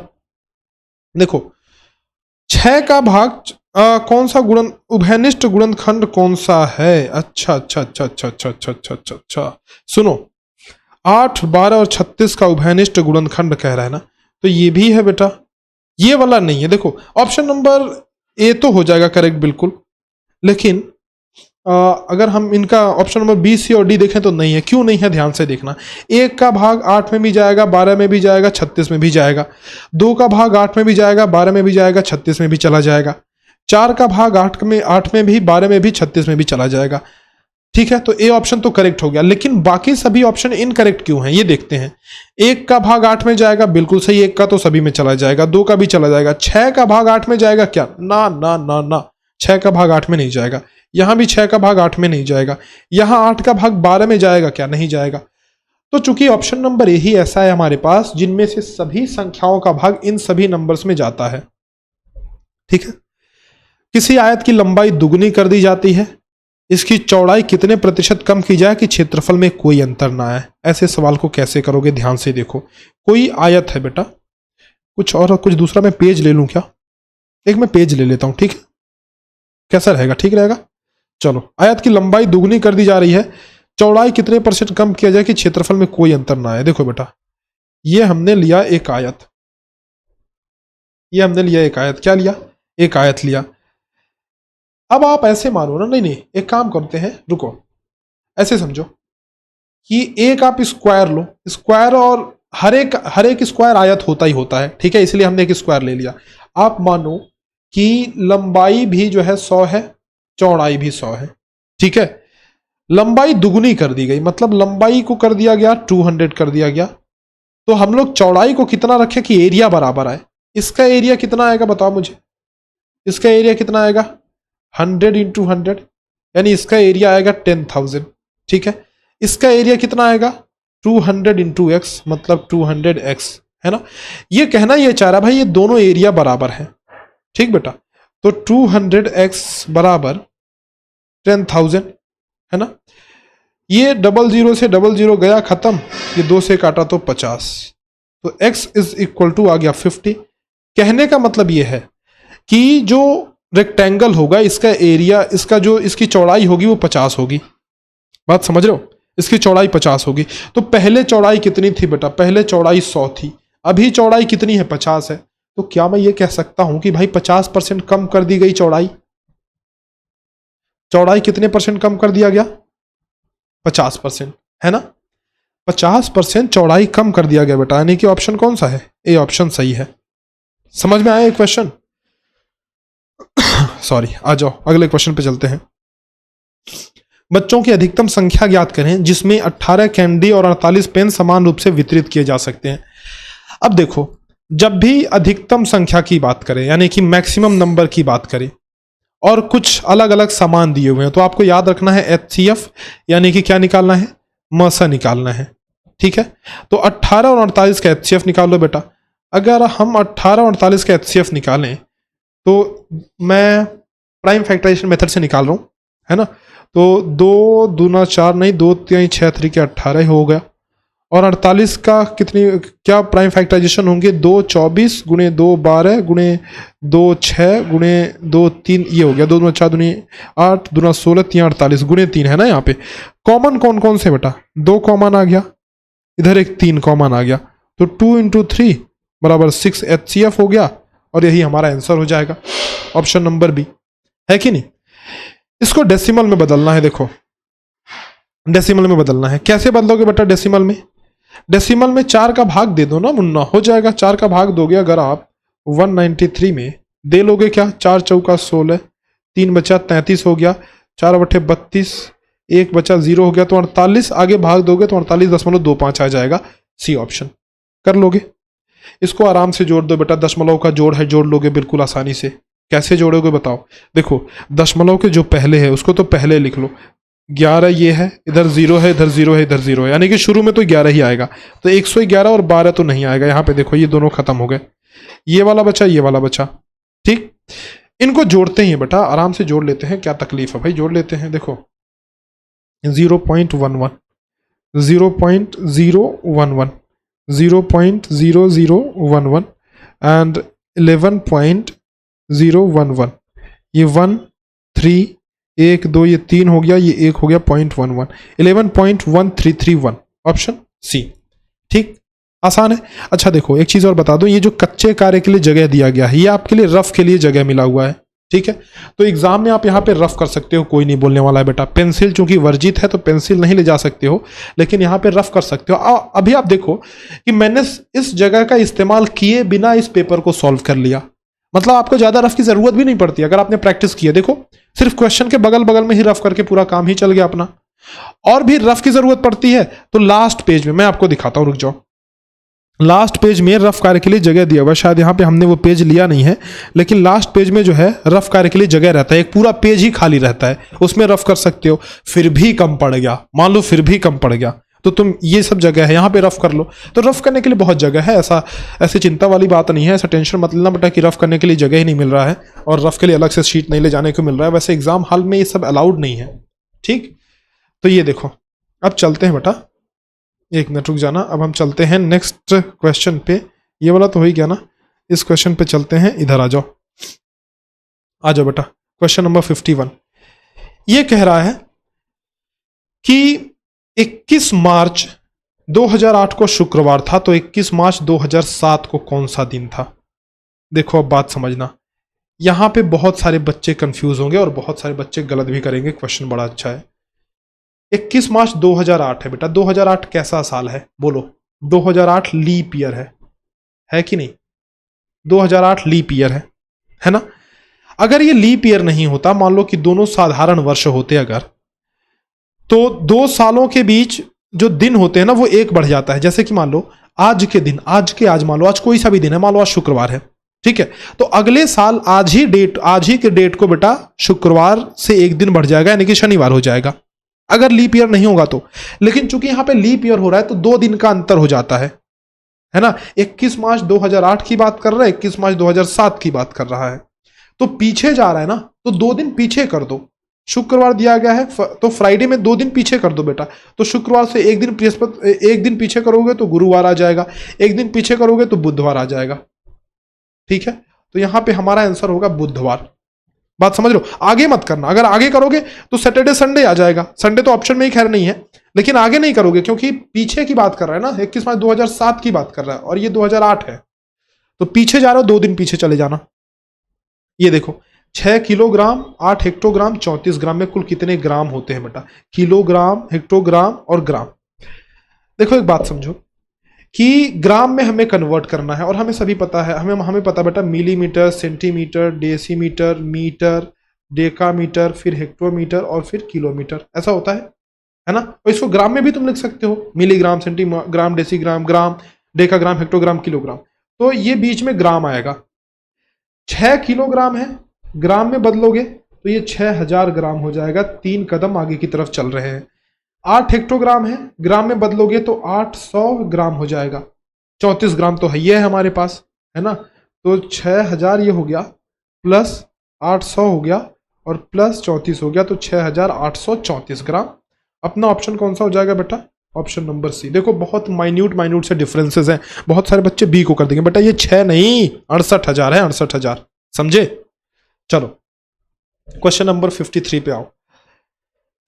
देखो 6 का भाग कौन सा उभयनिष्ठ गुणनखंड कौन सा है। अच्छा अच्छा अच्छा अच्छा अच्छा अच्छा अच्छा अच्छा अच्छा, सुनो 8, 12 और 36 का उभयनिष्ठ गुणनखंड कह रहा है ना, तो ये भी है बेटा, ये वाला नहीं है। देखो ऑप्शन नंबर ए तो हो जाएगा करेक्ट बिल्कुल, लेकिन अगर हम इनका ऑप्शन नंबर बी, सी और डी देखें तो नहीं है। क्यों नहीं है, ध्यान से देखना। 1 का भाग 8 में भी जाएगा, 12 में भी जाएगा, 36 में भी जाएगा। 2 का भाग 8 में भी जाएगा, 12 में भी जाएगा, 36 में भी चला जाएगा। 4 का भाग 8 में भी, 12 में भी, 36 में भी चला जाएगा। ठीक है, तो ए ऑप्शन तो करेक्ट हो गया, लेकिन बाकी सभी ऑप्शन इनकरेक्ट क्यों हैं ये देखते हैं। 1 का भाग 8 में जाएगा, बिल्कुल सही, 1 का तो सभी में चला जाएगा, 2 का भी चला जाएगा। 6 का भाग 8 में जाएगा क्या, ना ना ना ना, 6 का भाग 8 में नहीं जाएगा। यहां भी 6 का भाग 8 में नहीं जाएगा। यहां 8 का भाग 12 में जाएगा क्या, नहीं जाएगा। तो चूंकि ऑप्शन नंबर ए ही ऐसा है हमारे पास जिनमें से सभी संख्याओं का भाग इन सभी नंबर्स में जाता है। ठीक है, किसी आयत की लंबाई दुगनी कर दी जाती है, इसकी चौड़ाई कितने प्रतिशत कम की जाए कि क्षेत्रफल में कोई अंतर ना आए। ऐसे सवाल को कैसे करोगे, ध्यान से देखो। कोई आयत है बेटा, कुछ दूसरा मैं पेज ले लूं क्या, एक मैं पेज ले लेता हूं, ठीक है, कैसा रहेगा, ठीक रहेगा। चलो, आयत की लंबाई दुगनी कर दी जा रही है, चौड़ाई कितने % कम किया जाए कि क्षेत्रफल में कोई अंतर ना आए। देखो बेटा, ये हमने लिया एक आयत, क्या लिया, एक आयत लिया। अब आप ऐसे मानो ना, नहीं एक काम करते हैं, रुको, ऐसे समझो कि एक आप स्क्वायर लो, स्क्वायर, और हर एक स्क्वायर आयत होता ही होता है, ठीक है, इसलिए हमने एक स्क्वायर ले लिया। आप मानो कि लंबाई भी जो है 100 है, चौड़ाई भी 100 है, ठीक है। लंबाई दुगनी कर दी गई, मतलब लंबाई को कर दिया गया 200 कर दिया गया। तो हम लोग चौड़ाई को कितना रखें कि एरिया बराबर आए। इसका एरिया कितना आएगा बताओ मुझे, इसका एरिया कितना आएगा, 100 × 100, यानी इसका एरिया आएगा 10,000, ठीक है। इसका एरिया कितना आएगा, 200 × x, मतलब 200x, है ना। ये कहना ये चाह रहा भाई ये दोनों एरिया बराबर है, ठीक बेटा। तो 200x बराबर 10,000, है ना। ये 00 से 00 गया खत्म, ये 2 से काटा तो 50, तो x = आ गया 50। कहने का मतलब ये है कि जो रेक्टेंगल होगा इसका एरिया, इसकी चौड़ाई होगी वो 50 होगी। बात समझ रहे हो, इसकी चौड़ाई 50 होगी। तो पहले चौड़ाई कितनी थी बेटा, पहले चौड़ाई 100 थी, अभी चौड़ाई कितनी है, 50 है। तो क्या मैं ये कह सकता हूं कि भाई 50% कम कर दी गई चौड़ाई कितने % कम कर दिया गया, 50%, है ना। 50% चौड़ाई कम कर दिया गया बेटा, यानी कि ऑप्शन कौन सा है, ए ऑप्शन सही है। समझ में आया ये क्वेश्चन। सॉरी, आ जाओ अगले क्वेश्चन पे चलते हैं। बच्चों की अधिकतम संख्या ज्ञात करें जिसमें 18 कैंडी और 48 पेन समान रूप से वितरित किए जा सकते हैं। अब देखो, जब भी अधिकतम संख्या की बात करें, यानी कि मैक्सिमम नंबर की बात करें, और कुछ अलग अलग सामान दिए हुए हैं, तो आपको याद रखना है HCF, यानी कि क्या निकालना है, मसा निकालना है, ठीक है। तो 18 और 48 का HCF निकाल लो बेटा। अगर हम 18 और 48 का HCF निकालें तो मैं प्राइम फैक्टराइजेशन मेथड से निकाल रहा हूँ, है ना। तो 2 दूना 4 नहीं, 2 3 6 3 18 हो गया। और 48 का कितनी क्या प्राइम फैक्टराइजेशन होंगे? 2 24 गुणे 2 12 गुणे 2 6 गुणे 2 3, ये हो गया 2 दूना 4 दूनी 8 दूना 16 3 48 गुणे 3 है ना। यहाँ पे कॉमन कौन कौन से बेटा? 2 कॉमन आ गया, इधर एक 3 कॉमन आ गया, तो 2 इंटू 3 बराबर 6 HCF हो गया। और यही हमारा आंसर हो जाएगा, ऑप्शन नंबर बी, है कि नहीं। इसको डेसिमल में बदलना है, देखो डेसिमल में बदलना है। कैसे बदलोगे बेटा डेसिमल में? डेसिमल में 4 का भाग दे दो ना मुन्ना, हो जाएगा। 4 का भाग दोगे अगर आप 193 में दे लोगे क्या? 4 चौका 16, 3 बचा 33 हो गया, 4 बटे 32, 1 बचा 0 हो गया, तो 48 आगे भाग दोगे तो 48.25 आ जाएगा, सी ऑप्शन। कर लोगे? इसको आराम से जोड़ दो बेटा, दशमलव का जोड़ है, जोड़ लोगे बिल्कुल आसानी से। कैसे जोड़ोगे बताओ? देखो दशमलव के जो पहले है उसको तो पहले लिख लो, 11 ये है, इधर 0 है, इधर 0 है, इधर 0 है, यानी कि शुरू में तो 11 ही आएगा। तो 111 और 12 तो नहीं आएगा। यहाँ पे देखो ये दोनों खत्म हो गए, ये वाला बचा, ये वाला बचा, ठीक। इनको जोड़ते हैं बेटा, आराम से जोड़ लेते हैं, क्या तकलीफ है भाई, जोड़ लेते हैं। देखो 0.11, 0.011, 0.0011 एंड 11.011, ये 1 3 1 2 ये 3 हो गया, ये 1 हो गया, 0.11, 11.1331, ऑप्शन सी, ठीक। आसान है। अच्छा देखो एक चीज और बता दो, ये जो कच्चे कार्य के लिए जगह दिया गया है, ये आपके लिए रफ के लिए जगह मिला हुआ है, ठीक है। तो एग्जाम में आप यहाँ पे रफ कर सकते हो, कोई नहीं बोलने वाला है बेटा। पेंसिल चूंकि वर्जित है तो पेंसिल नहीं ले जा सकते हो, लेकिन यहाँ पे रफ कर सकते हो। अभी आप देखो कि मैंने इस जगह का इस्तेमाल किए बिना इस पेपर को सॉल्व कर लिया, मतलब आपको ज्यादा रफ की जरूरत भी नहीं पड़ती अगर आपने प्रैक्टिस की है। देखो सिर्फ क्वेश्चन के बगल बगल में ही रफ करके पूरा काम ही चल गया अपना। और भी रफ की जरूरत पड़ती है तो लास्ट पेज में मैं आपको दिखाता हूं, रुक जाओ। लास्ट पेज में रफ कार्य के लिए जगह दिया हुआ है, शायद यहाँ पे हमने वो पेज लिया नहीं है, लेकिन लास्ट पेज में जो है रफ कार्य के लिए जगह रहता है, एक पूरा पेज ही खाली रहता है, उसमें रफ कर सकते हो। फिर भी कम पड़ गया, मान लो फिर भी कम पड़ गया, तो तुम ये सब जगह है यहाँ पे रफ कर लो। तो रफ करने के लिए बहुत जगह है, ऐसी चिंता वाली बात नहीं है, ऐसा टेंशन मत लेना बेटा कि रफ करने के लिए जगह ही नहीं मिल रहा है और रफ के लिए अलग से शीट नहीं ले जाने को मिल रहा है। वैसे एग्जाम हॉल में ये सब अलाउड नहीं है, ठीक। तो ये देखो अब चलते हैं बेटा, एक मिनट रुक जाना, अब हम चलते हैं नेक्स्ट क्वेश्चन पे। ये वाला तो हो ही गया ना, इस क्वेश्चन पे चलते हैं, इधर आ जाओ, आ जाओ बेटा। क्वेश्चन नंबर 51 ये कह रहा है कि 21 मार्च 2008 को शुक्रवार था, तो 21 मार्च 2007 को कौन सा दिन था? देखो अब बात समझना, यहां पे बहुत सारे बच्चे कंफ्यूज होंगे और बहुत सारे बच्चे गलत भी करेंगे। क्वेश्चन बड़ा अच्छा है। 21 मार्च 2008 है बेटा, 2008 कैसा साल है बोलो? 2008 लीप ईयर है कि नहीं? 2008 लीप ईयर है ना। अगर ये लीप ईयर नहीं होता, मान लो कि दोनों साधारण वर्ष होते अगर, तो 2 सालों के बीच जो दिन होते हैं ना वो एक बढ़ जाता है। जैसे कि मान लो आज के दिन, आज मान लो आज कोई सा भी दिन है, मान लो आज शुक्रवार है, ठीक है, तो अगले साल आज ही के डेट को बेटा शुक्रवार से एक दिन बढ़ जाएगा, यानी कि शनिवार हो जाएगा, अगर लीप ईयर नहीं होगा तो। लेकिन चूंकि यहां पे लीप ईयर हो रहा है तो 2 दिन का अंतर हो जाता है ना। 21 मार्च 2008 की बात कर रहा है, 21 मार्च 2007 की बात कर रहा है, तो पीछे जा रहा है ना, तो 2 दिन पीछे कर दो। शुक्रवार दिया गया है तो फ्राइडे में 2 दिन पीछे कर दो बेटा, तो शुक्रवार से एक दिन एक दिन पीछे करोगे तो गुरुवार आ जाएगा, एक दिन पीछे करोगे तो बुधवार आ जाएगा, ठीक है। तो यहां पे हमारा आंसर होगा बुधवार। बात समझ लो, आगे मत करना, अगर आगे करोगे तो सैटरडे संडे आ जाएगा। संडे तो ऑप्शन में ही खैर नहीं है, लेकिन आगे नहीं करोगे क्योंकि पीछे की बात कर रहा है ना, 21 मार्च 2007 की बात कर रहा है और ये 2008 है, तो पीछे जा रहा हो 2 दिन पीछे चले जाना। ये देखो 6 किलोग्राम 8 हेक्टोग्राम 34 ग्राम में कुल कितने ग्राम होते हैं बेटा? किलोग्राम, हेक्टोग्राम और ग्राम। देखो एक बात समझो कि ग्राम में हमें कन्वर्ट करना है और हमें सभी पता है, हमें पता बेटा millimetre, centimetre, decimetre, metre, decametre, फिर हेक्टोमीटर और फिर किलोमीटर, ऐसा होता है ना। और इसको ग्राम में भी तुम लिख सकते हो, मिलीग्राम, सेंटीग्राम, डेसीग्राम, ग्राम, डेकाग्राम, हेक्टोग्राम, किलोग्राम, तो ये बीच में ग्राम आएगा। 6 किलोग्राम है, ग्राम में बदलोगे तो ये 6000 ग्राम हो जाएगा, 3 कदम आगे की तरफ चल रहे हैं। 8 हेक्टोग्राम है, ग्राम में बदलोगे तो 800 ग्राम हो जाएगा, 34 ग्राम तो है ये है हमारे पास, है ना। तो 6000 ये हो गया, प्लस 800 हो गया और प्लस 34 हो गया, तो 6834 ग्राम। अपना ऑप्शन कौन सा हो जाएगा बेटा? Option number C. देखो बहुत माइन्यूट से डिफरेंसेस हैं, बहुत सारे बच्चे बी को कर देंगे। बेटा ये 6 नहीं 68,000 है, 68,000, समझे? चलो क्वेश्चन नंबर 53 पे आओ।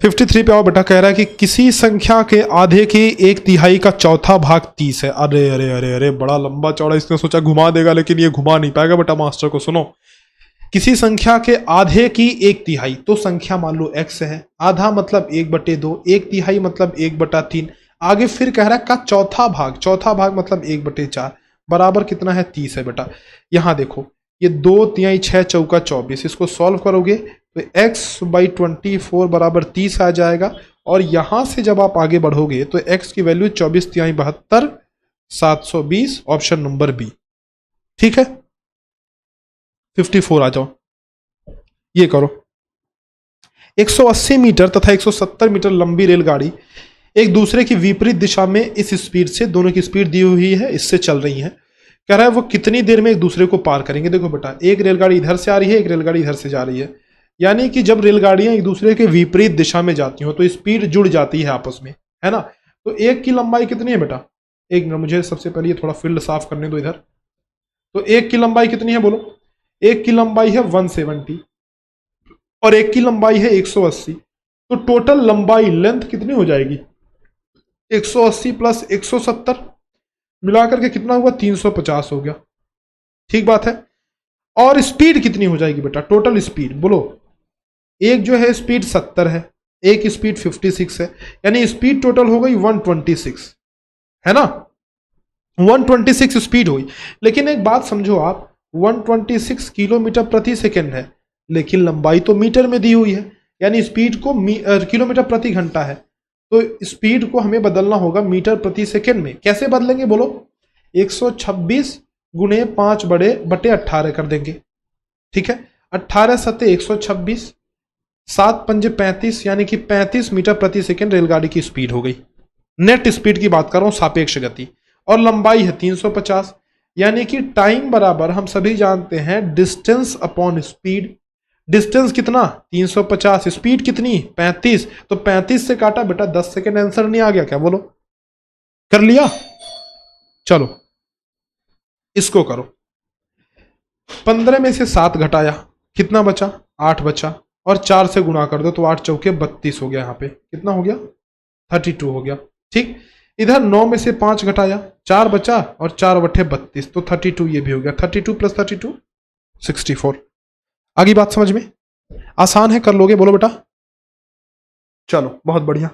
53 पे आओ बेटा। कह रहा है कि किसी संख्या के आधे की 1/3 का चौथा भाग 30 है। अरे अरे अरे अरे, बड़ा लंबा चौड़ा, इसने सोचा घुमा देगा, लेकिन ये घुमा नहीं पाएगा बेटा मास्टर को। सुनो, किसी संख्या के आधे की 1/3, तो संख्या मान लो x है, आधा मतलब 1/2, 1/3 मतलब 1/3, आगे फिर कह रहा है का चौथा भाग, चौथा भाग मतलब 1/4, बराबर कितना है? 30 है बेटा। यहां देखो, ये 2 तिहाई 6 चौका 24, इसको सॉल्व करोगे तो x/24 बराबर 30 आ जाएगा। और यहां से जब आप आगे बढ़ोगे तो x की वैल्यू 24 तिहाई 72, 720, ऑप्शन नंबर बी। ठीक है, 54 आ जाओ। ये करो, 180 मीटर तथा 170 मीटर लंबी रेलगाड़ी एक दूसरे की विपरीत दिशा में इस स्पीड से, दोनों की स्पीड दी हुई है, इससे चल रही है। कह रहा है वो कितनी देर में एक दूसरे को पार करेंगे। देखो बेटा, एक रेलगाड़ी इधर से आ रही है, एक रेलगाड़ी इधर से जा रही है, यानी कि जब रेलगाड़ियां एक दूसरे के विपरीत दिशा में जाती हो तो स्पीड जुड़ जाती है आपस में, है ना? तो एक की लंबाई कितनी है बेटा? एक मिनट, मुझे सबसे पहले ये थोड़ा फील्ड साफ करने दो इधर। तो एक की लंबाई कितनी है बोलो? एक की लंबाई है 170 और एक की लंबाई है 180, तो टोटल लंबाई लेंथ कितनी हो जाएगी? 180 प्लस 170 मिलाकर के कितना हुआ? 350 हो गया। ठीक बात है। और स्पीड कितनी हो जाएगी बेटा? टोटल स्पीड बोलो। एक जो है स्पीड 70 है, एक स्पीड 56 है, यानी स्पीड टोटल हो गई 126, है ना? 126 स्पीड हुई। लेकिन एक बात समझो आप, 126 किलोमीटर प्रति सेकेंड है, लेकिन लंबाई तो मीटर में दी हुई है, यानी स्पीड को किलोमीटर प्रति घंटा है, तो स्पीड को हमें बदलना होगा मीटर प्रति सेकेंड में। कैसे बदलेंगे बोलो? 126 गुणे 5/18 कर देंगे। ठीक है, 18 सत्ते 126, 7 पंजे 35, यानी कि 35 मीटर प्रति सेकेंड रेलगाड़ी की स्पीड हो गई। नेट स्पीड की बात कर रहा हूं, सापेक्ष गति। और लंबाई है 350, यानी कि टाइम बराबर हम सभी जानते हैं डिस्टेंस अपॉन स्पीड। डिस्टेंस कितना? 350, स्पीड कितनी? 35, तो 35 से काटा बेटा 10 सेकेंड। आंसर नहीं आ गया क्या? बोलो, कर लिया? चलो इसको करो। 15 में से 7 घटाया, कितना बचा? 8 बचा, और 4 से गुणा कर दो तो 8 चौके 32 हो गया। यहां पे कितना हो गया? 32 हो गया। ठीक, इधर 9 में से 5 घटाया, 4 बचा, और 4/32, तो 32 ये भी हो गया। 32 प्लस 32 64। आगे बात समझ में? आसान है, कर लोगे? बोलो बेटा। चलो बहुत बढ़िया,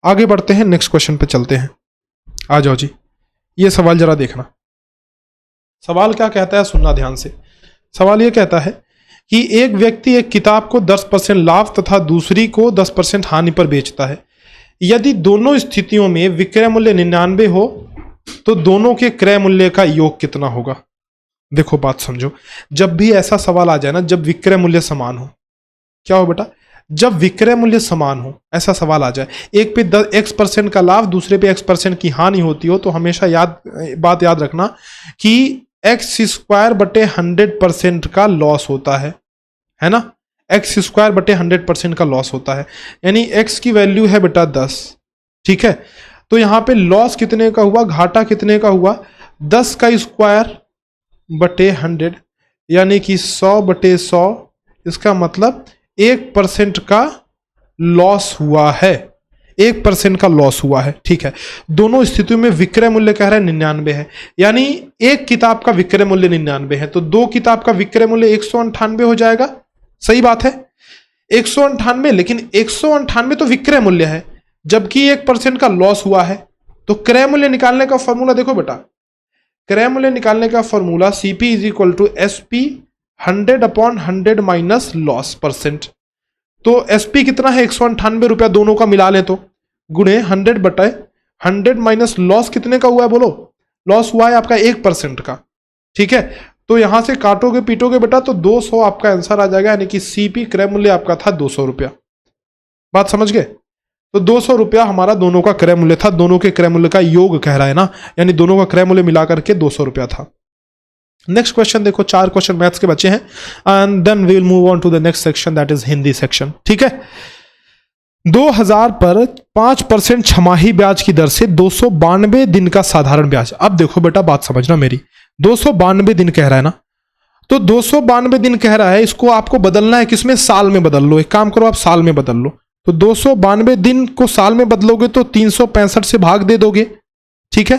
आगे बढ़ते हैं, नेक्स्ट क्वेश्चन पे चलते हैं। आ जाओ जी, ये सवाल जरा देखना। सवाल क्या कहता है, सुनना ध्यान से। सवाल ये कहता है कि एक व्यक्ति एक किताब को 10% लाभ तथा दूसरी को 10% हानि पर बेचता है। यदि दोनों स्थितियों में विक्रय मूल्य 99 हो तो दोनों के क्रय मूल्य का योग कितना होगा? देखो बात समझो, जब भी ऐसा सवाल आ जाए ना, जब विक्रय मूल्य समान हो, क्या हो बेटा? जब विक्रय मूल्य समान हो, ऐसा सवाल आ जाए, एक पे x% का लाभ, दूसरे पे x% की हानि होती हो, तो हमेशा बात याद रखना कि x²/100% का लॉस होता है ना? x²/100% का लॉस होता है, यानी x की वैल्यू है बेटा 10। ठीक है, तो यहां पे लॉस कितने का हुआ, घाटा कितने का हुआ? 10 का स्क्वायर बटे 100, यानी कि 100/100। इसका मतलब 1% का लॉस हुआ है, 1% का लॉस हुआ है। ठीक है, दोनों स्थितियों में विक्रय मूल्य कह रहा है 99 है, यानी एक किताब का विक्रय मूल्य 99 है, तो दो किताब का विक्रय मूल्य 198 हो जाएगा। सही बात है, 198, लेकिन 198 तो विक्रय मूल्य है, जबकि 1% का लॉस हुआ है। तो क्रय मूल्य निकालने का फॉर्मूला देखो बेटा, क्रय मूल्य निकालने का formula CP = SP 100/100 minus loss percent. तो SP कितना है? 198 रुपया, दोनों का मिला लें तो, गुणे 100/100 माइनस लॉस कितने का हुआ है बोलो? लॉस हुआ है आपका 1% का। ठीक है, तो यहां से काटोगे पीटोगे बेटा तो 200 आपका आंसर आ जाएगा, यानी कि CP क्रय मूल्य आपका था 200 रुपया। बात समझ गए? तो 200 रुपया हमारा दोनों का क्रय मूल्य था, दोनों के क्रय मूल्य का योग कह रहा है ना, यानी दोनों का क्रय मूल्य मिलाकर के 200 रुपया था। नेक्स्ट क्वेश्चन देखो, 4 क्वेश्चन मैथ्स के बचे हैं and then we will move on to the next section that is Hindi section. ठीक है, 2000 पर 5% छमाही ब्याज की दर से 292 दिन का साधारण ब्याज। अब देखो बेटा बात समझना मेरी, 292 दिन कह रहा है ना, तो 292 दिन कह रहा है, इसको आपको बदलना है किसमें, साल में बदल लो। एक काम करो आप साल में बदल लो, तो 292 दिन को साल में बदलोगे तो 365 से भाग दे दोगे। ठीक है,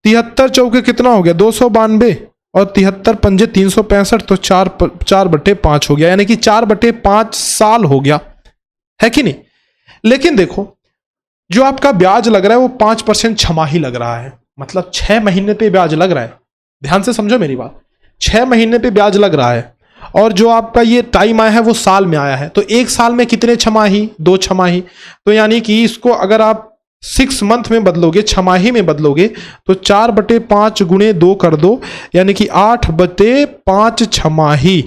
73 चौके कितना हो गया 292 और 73 पंजे 365, तो 4/5 हो गया, यानी कि 4/5 साल हो गया, है कि नहीं। लेकिन देखो जो आपका ब्याज लग रहा है वो 5% छमाही लग रहा है, मतलब 6 महीने पे ब्याज लग रहा है। ध्यान से समझो मेरी बात, 6 महीने पे ब्याज लग रहा है और जो आपका ये टाइम आया है वो साल में आया है। तो एक साल में कितने छमाही, 2 छमाही, तो यानी कि इसको अगर आप 6 मंथ में बदलोगे, छमाही में बदलोगे, तो 4/5 गुणे 2 कर दो, यानी कि 8/5 छमाही,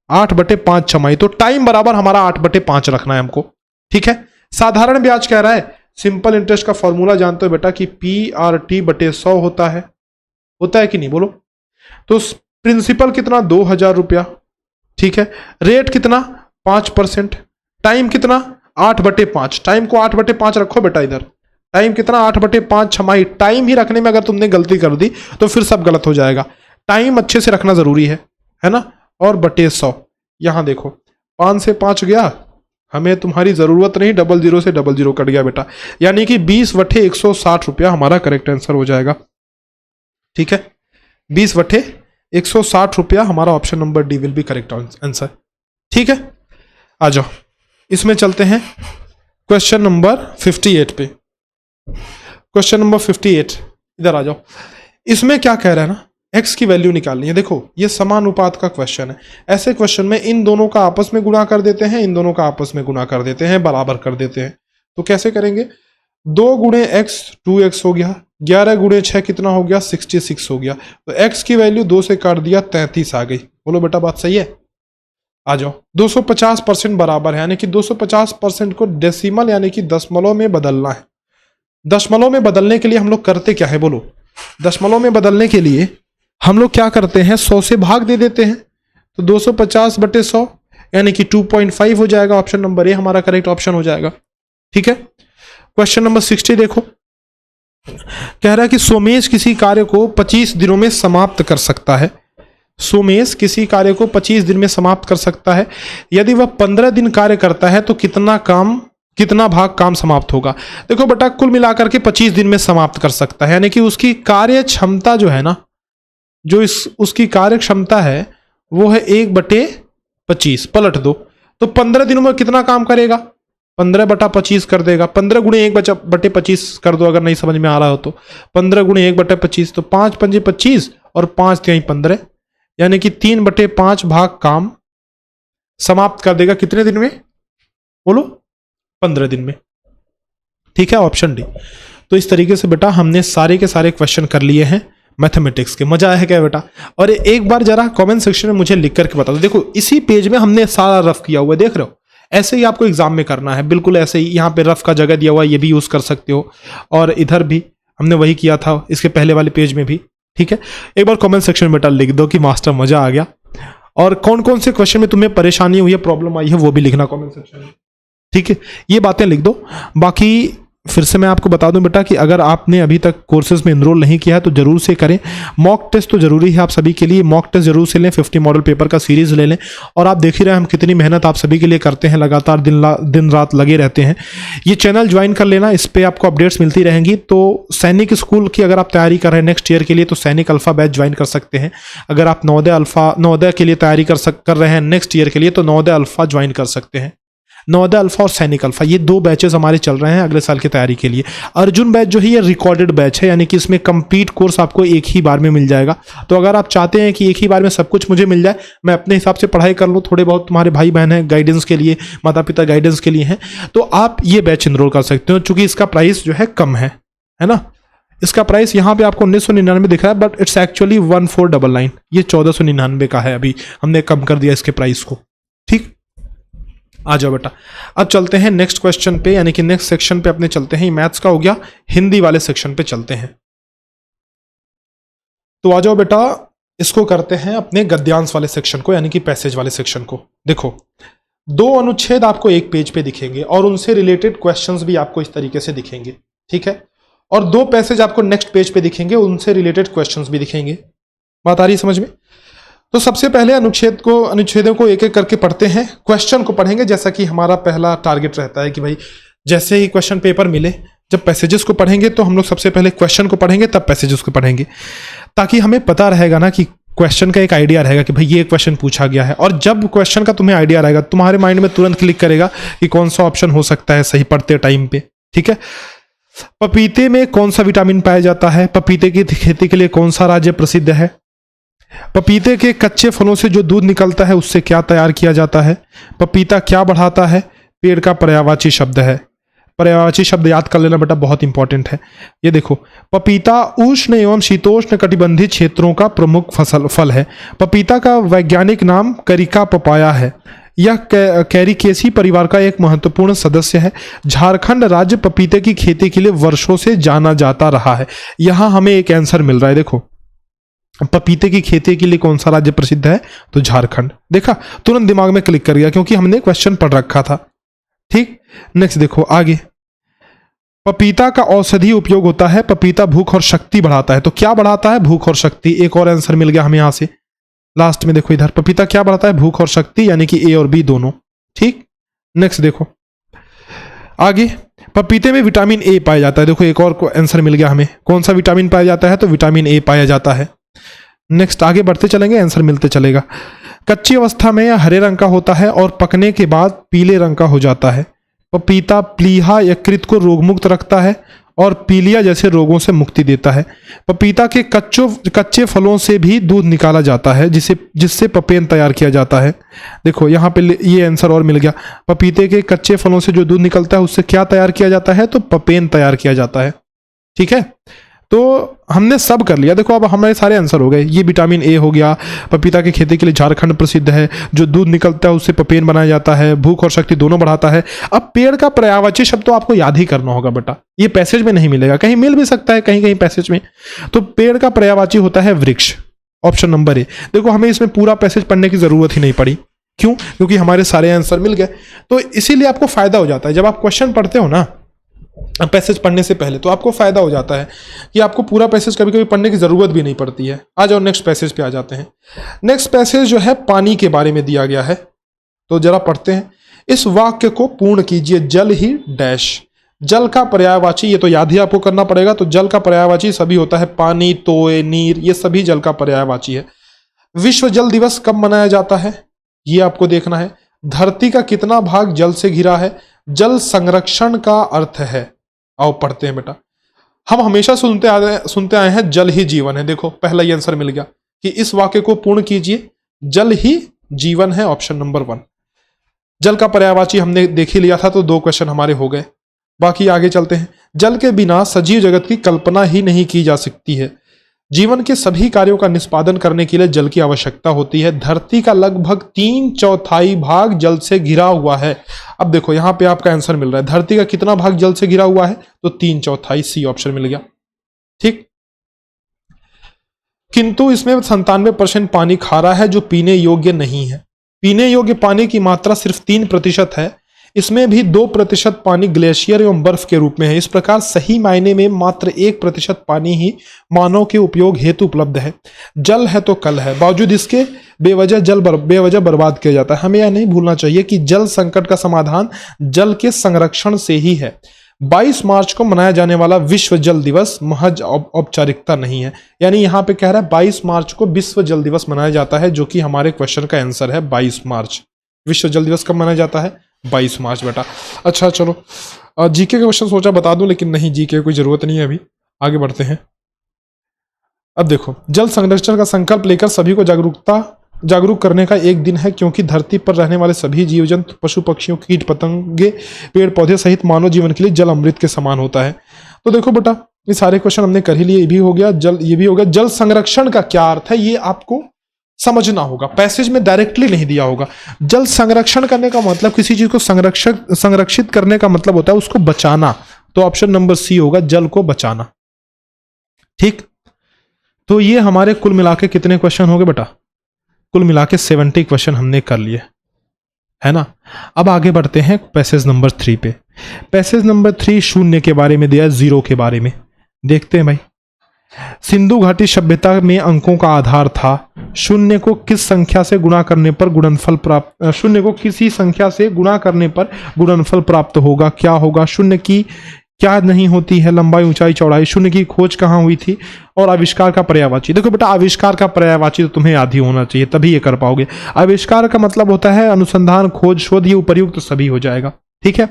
8/5 छमाही। तो टाइम बराबर हमारा 8/5 रखना है हमको। ठीक है, साधारण ब्याज कह रहा है, सिंपल इंटरेस्ट का फॉर्मूला जानते हो बेटा कि PRT/100 होता है कि नहीं, बोलो। तो प्रिंसिपल कितना 2000 रुपया, ठीक है, रेट कितना 5%, टाइम कितना 8/5, टाइम को 8/5 रखो बेटा इधर, टाइम कितना 8/5 छमाही। टाइम ही रखने में अगर तुमने गलती कर दी तो फिर सब गलत हो जाएगा, टाइम अच्छे से रखना जरूरी है ना। और बटे 100, यहां देखो 5 से 5 गया, हमें तुम्हारी जरूरत नहीं, 00 से 00 कट गया बेटा, यानी कि 20/160 रुपया हमारा करेक्ट आंसर हो जाएगा। ठीक है, 20/160 रुपया हमारा option number D will be correct answer. ठीक है, आ जाओ इसमें चलते हैं क्वेश्चन नंबर 58 पे। क्वेश्चन नंबर 58, इधर आ जाओ। इसमें क्या कह रहा है ना, x की वैल्यू निकालनी है। देखो ये समानुपात का क्वेश्चन है, ऐसे क्वेश्चन में इन दोनों का आपस में गुणा कर देते हैं, इन दोनों का आपस में गुणा कर देते हैं, बराबर कर देते हैं। तो कैसे करेंगे, 2 गुणे x 2x हो गया, 11 गुणे 6 कितना हो गया 66 हो गया। तो x की वैल्यू 2 से काट दिया 33 आ गई। बोलो बेटा बात सही है, आ जाओ। 250% बराबर है, यानी कि 250% को डेसिमल यानी कि दशमलव में बदलना है। दशमलव में बदलने के लिए हम लोग करते क्या है, बोलो। दशमलव में बदलने के लिए हम लोग क्या करते हैं, 100 से भाग दे देते हैं, तो 250/100 यानी कि 2.5 हो जाएगा। ऑप्शन नंबर ए हमारा करेक्ट ऑप्शन हो जाएगा। ठीक है, क्वेश्चन नंबर 60 देखो, कह रहा है कि सोमेश किसी कार्य को 25 दिनों में समाप्त कर सकता है। सोमेश किसी कार्य को 25 दिन में समाप्त कर सकता है। यदि वह 15 दिन कार्य करता है तो कितना भाग काम समाप्त होगा। देखो बेटा कुल मिलाकर के 25 दिन में समाप्त कर सकता है, यानी कि उसकी कार्य क्षमता जो है ना, जो उसकी कार्य क्षमता है वो है 1/25, पलट दो तो 15 दिनों में कितना काम करेगा, 15/25 कर देगा। 15 गुणे 1/25 कर दो अगर नहीं समझ में आ रहा हो तो, 15 गुणे 1/25 तो 5 पंजे 25 और 5 3 15, यानी कि 3/5 भाग काम समाप्त कर देगा कितने दिन में, बोलो 15 दिन में। ठीक है, ऑप्शन डी। तो इस तरीके से बेटा हमने सारे के सारे क्वेश्चन कर लिए हैं मैथमेटिक्स के। मजा आया क्या बेटा। और एक बार जरा कमेंट सेक्शन में मुझे लिख करके बता दो। देखो इसी पेज में हमने सारा रफ किया हुआ है, देख रहे हो। ऐसे ही आपको एग्जाम में करना है, बिल्कुल ऐसे ही। यहाँ पे रफ का जगह दिया हुआ है, ये भी यूज कर सकते हो, और इधर भी हमने वही किया था इसके पहले वाले पेज में भी। ठीक है, एक बार कमेंट सेक्शन में बेटा लिख दो कि मास्टर मजा आ गया। और कौन कौन से क्वेश्चन में तुम्हें परेशानी हुई है, प्रॉब्लम आई है, वो भी लिखना कमेंट सेक्शन में। ठीक है, ये बातें लिख दो। बाकी फिर से मैं आपको बता दूं बेटा कि अगर आपने अभी तक कोर्सेज में एनरोल नहीं किया है तो जरूर से करें। मॉक टेस्ट तो जरूरी है आप सभी के लिए, मॉक टेस्ट जरूर से लें, 50 मॉडल पेपर का सीरीज ले लें। और आप देख ही रहे हैं हम कितनी मेहनत आप सभी के लिए करते हैं, लगातार दिन रात लगे रहते हैं। ये चैनल ज्वाइन कर लेना, इस पर आपको अपडेट्स मिलती रहेंगी। तो सैनिक स्कूल की अगर आप तैयारी कर रहे हैं नेक्स्ट ईयर के लिए तो सैनिक अल्फा बैच ज्वाइन कर सकते हैं। अगर आप नवोदय के लिए तैयारी कर रहे हैं नेक्स्ट ईयर के लिए तो नवोदय अल्फा ज्वाइन कर सकते हैं। नवोदय अल्फा और सैनिक अल्फा ये 2 बैचेस हमारे चल रहे हैं अगले साल की तैयारी के लिए। अर्जुन बैच जो है ये रिकॉर्डेड बैच है, यानी कि इसमें कंप्लीट कोर्स आपको एक ही बार में मिल जाएगा। तो अगर आप चाहते हैं कि एक ही बार में सब कुछ मुझे मिल जाए, मैं अपने हिसाब से पढ़ाई कर लूँ, थोड़े बहुत तुम्हारे भाई बहन हैं गाइडेंस के लिए, माता पिता गाइडेंस के लिए हैं, तो आप ये बैच एनरोल कर सकते हो। चूंकि इसका प्राइस जो है कम है ना। इसका प्राइस यहाँ पे आपको 1999 दिख रहा है, बट इट्स एक्चुअली 1499, ये 1499 का है। अभी हमने कम कर दिया इसके प्राइस को। ठीक, आ जाओ बेटा। अब चलते हैं नेक्स्ट क्वेश्चन पे, यानी कि नेक्स्ट सेक्शन पे अपने चलते हैं। मैथ्स का हो गया, हिंदी वाले सेक्शन पे चलते हैं। तो आ जाओ बेटा, इसको करते हैं अपने गद्यांश वाले सेक्शन को, यानी कि पैसेज वाले सेक्शन को। देखो, 2 अनुच्छेद आपको एक पेज पे दिखेंगे और उनसे रिलेटेड क्वेश्चंस भी आपको इस तरीके से दिखेंगे, ठीक है। और 2 पैसेज आपको नेक्स्ट पेज पे दिखेंगे, उनसे रिलेटेड क्वेश्चंस भी दिखेंगे। बात आ रही है समझ में? तो सबसे पहले अनुच्छेदों को एक एक करके पढ़ते हैं, क्वेश्चन को पढ़ेंगे। जैसा कि हमारा पहला टारगेट रहता है कि भाई जैसे ही क्वेश्चन पेपर मिले, जब पैसेजेस को पढ़ेंगे तो हम लोग सबसे पहले क्वेश्चन को पढ़ेंगे, तब पैसेजेस को पढ़ेंगे, ताकि हमें पता रहेगा ना कि क्वेश्चन का एक आइडिया रहेगा कि भाई ये क्वेश्चन पूछा गया है। और जब क्वेश्चन का तुम्हें आइडिया रहेगा, तुम्हारे माइंड में तुरंत क्लिक करेगा कि कौन सा ऑप्शन हो सकता है सही पढ़ते टाइम पे, ठीक है। पपीते में कौन सा विटामिन पाया जाता है? पपीते की खेती के लिए कौन सा राज्य प्रसिद्ध है? पपीते के कच्चे फलों से जो दूध निकलता है उससे क्या तैयार किया जाता है? पपीता क्या बढ़ाता है? पेड़ का पर्यायवाची शब्द है। पर्यायवाची शब्द याद कर लेना बेटा, बहुत इंपॉर्टेंट है। ये देखो, पपीता उष्ण एवं शीतोष्ण कटिबंधीय क्षेत्रों का प्रमुख फल है। पपीता का वैज्ञानिक नाम करिका पपाया है। यह कैरिकेसी परिवार का एक महत्वपूर्ण सदस्य है। झारखंड राज्य पपीते की खेती के लिए वर्षों से जाना जाता रहा है। यहां हमें एक आंसर मिल रहा है। देखो, पपीते की खेती के लिए कौन सा राज्य प्रसिद्ध है? तो झारखंड। देखा, तुरंत दिमाग में क्लिक कर गया क्योंकि हमने क्वेश्चन पढ़ रखा था, ठीक। नेक्स्ट देखो आगे, पपीता का औषधीय उपयोग होता है। पपीता भूख और शक्ति बढ़ाता है। तो क्या बढ़ाता है? भूख और शक्ति। एक और आंसर मिल गया हमें यहां से लास्ट में। देखो इधर, पपीता क्या बढ़ाता है? भूख और शक्ति, यानी कि ए और बी दोनों, ठीक। नेक्स्ट देखो आगे, पपीते में विटामिन ए पाया जाता है। देखो एक और आंसर मिल गया हमें। कौन सा विटामिन पाया जाता है? तो विटामिन ए पाया जाता है। नेक्स्ट आगे बढ़ते चलेंगे, आंसर मिलते चलेगा। कच्ची अवस्था में यह हरे रंग का होता है और पकने के बाद पीले रंग का हो जाता है। पपीता प्लीहा यकृत को रोगमुक्त रखता है और पीलिया जैसे रोगों से मुक्ति देता है। पपीता के कच्चे फलों से भी दूध निकाला जाता है, जिससे पपेन तैयार किया जाता है। देखो यहाँ पे ये आंसर और मिल गया। पपीते के कच्चे फलों से जो दूध निकलता है उससे क्या तैयार किया जाता है? तो पपेन तैयार किया जाता है, ठीक है। तो हमने सब कर लिया। देखो अब हमारे सारे आंसर हो गए। ये विटामिन ए हो गया, पपीता की खेती के लिए झारखंड प्रसिद्ध है, जो दूध निकलता है उससे पपेन बनाया जाता है, भूख और शक्ति दोनों बढ़ाता है। अब पेड़ का पर्यायवाची शब्द तो आपको याद ही करना होगा बेटा, ये पैसेज में नहीं मिलेगा, कहीं मिल भी सकता है कहीं कहीं पैसेज में। तो पेड़ का पर्यायवाची होता है वृक्ष, ऑप्शन नंबर ए। देखो हमें इसमें पूरा पैसेज पढ़ने की जरूरत ही नहीं पड़ी। क्यों? क्योंकि हमारे सारे आंसर मिल गए। तो इसीलिए आपको फायदा हो जाता है जब आप क्वेश्चन पढ़ते हो ना पैसेज पढ़ने से पहले, तो आपको फायदा हो जाता है कि आपको पूरा पैसेज कभी कभी पढ़ने की जरूरत भी नहीं पड़ती है। आ जाओ नेक्स्ट पैसेज पे आ जाते हैं। नेक्स्ट पैसेज जो है पानी के बारे में दिया गया है, तो जरा पढ़ते हैं। इस वाक्य को पूर्ण कीजिए। जल ही डैश। जल का पर्यायवाची, ये तो याद ही आपको करना पड़ेगा। तो जल का पर्यायवाची सभी होता है पानी, तोय, नीर, ये सभी जल का पर्यायवाची है। विश्व जल दिवस कब मनाया जाता है? ये आपको देखना है। धरती का कितना भाग जल से घिरा है? जल संरक्षण का अर्थ है। आओ पढ़ते हैं बेटा। हम हमेशा सुनते आए हैं जल ही जीवन है। देखो पहला ही आंसर मिल गया कि इस वाक्य को पूर्ण कीजिए। जल ही जीवन है, ऑप्शन नंबर 1। जल का पर्यायवाची हमने देख ही लिया था, तो 2 क्वेश्चन हमारे हो गए। बाकी आगे चलते हैं। जल के बिना सजीव जगत की कल्पना ही नहीं की जा सकती है। जीवन के सभी कार्यों का निष्पादन करने के लिए जल की आवश्यकता होती है। धरती का लगभग 3/4 भाग जल से घिरा हुआ है। अब देखो यहाँ पे आपका आंसर मिल रहा है। धरती का कितना भाग जल से घिरा हुआ है? तो 3/4, सी ऑप्शन मिल गया, ठीक। किंतु इसमें 97% पानी खारा है जो पीने योग्य नहीं है। पीने योग्य पानी की मात्रा सिर्फ 3% है। इसमें भी 2% पानी ग्लेशियर एवं बर्फ के रूप में है। इस प्रकार सही मायने में मात्र 1% पानी ही मानव के उपयोग हेतु उपलब्ध है। जल है तो कल है, बावजूद इसके बेवजह बर्बाद किया जाता है। हमें यह नहीं भूलना चाहिए कि जल संकट का समाधान जल के संरक्षण से ही है। 22 मार्च को मनाया जाने वाला विश्व जल दिवस महज औपचारिकता नहीं है। यानी यहाँ पे कह रहा है 22 मार्च को विश्व जल दिवस मनाया जाता है, जो कि हमारे क्वेश्चन का आंसर है 22 मार्च। विश्व जल दिवस कब मनाया जाता है? 22 मार्च बेटा। अच्छा चलो, जीके का क्वेश्चन सोचा बता दूं, लेकिन नहीं, जीके की कोई जरूरत नहीं है अभी। आगे बढ़ते हैं। अब देखो, जल संरक्षण का संकल्प लेकर सभी को जागरूक करने का एक दिन है, क्योंकि धरती पर रहने वाले सभी जीव जंतु, पशु पक्षियों, कीट पतंगे, पेड़ पौधे सहित मानव जीवन के लिए जल अमृत के समान होता है। तो देखो बेटा, ये सारे क्वेश्चन हमने कर ही लिए। ये भी हो गया, ये भी हो गया। जल संरक्षण का क्या अर्थ है ये आपको समझना होगा, पैसेज में डायरेक्टली नहीं दिया होगा। जल संरक्षण करने का मतलब, किसी चीज को संरक्षित करने का मतलब होता है उसको बचाना। तो ऑप्शन नंबर सी होगा, जल को बचाना, ठीक। तो ये हमारे कुल मिला के कितने क्वेश्चन हो गए बेटा? कुल मिला के 70 क्वेश्चन हमने कर लिए, है ना। अब आगे बढ़ते हैं पैसेज नंबर 3 पे। पैसेज नंबर 3 शून्य के बारे में दिया, जीरो के बारे में देखते हैं भाई। सिंधु घाटी सभ्यता में अंकों का आधार था शून्य को किस संख्या से गुणा करने पर गुणनफल प्राप्त, शून्य को किसी संख्या से गुणा करने पर गुणनफल प्राप्त होगा। क्या होगा? शून्य की क्या नहीं होती है? लंबाई, ऊंचाई, चौड़ाई। शून्य की खोज कहाँ हुई थी? और आविष्कार का पर्यायवाची। देखो बेटा, आविष्कार का पर्यायवाची तो तुम्हें याद ही होना चाहिए, तभी ये कर पाओगे। आविष्कार का मतलब होता है अनुसंधान, खोज, शोध, ये उपर्युक्त तो सभी हो जाएगा, ठीक है।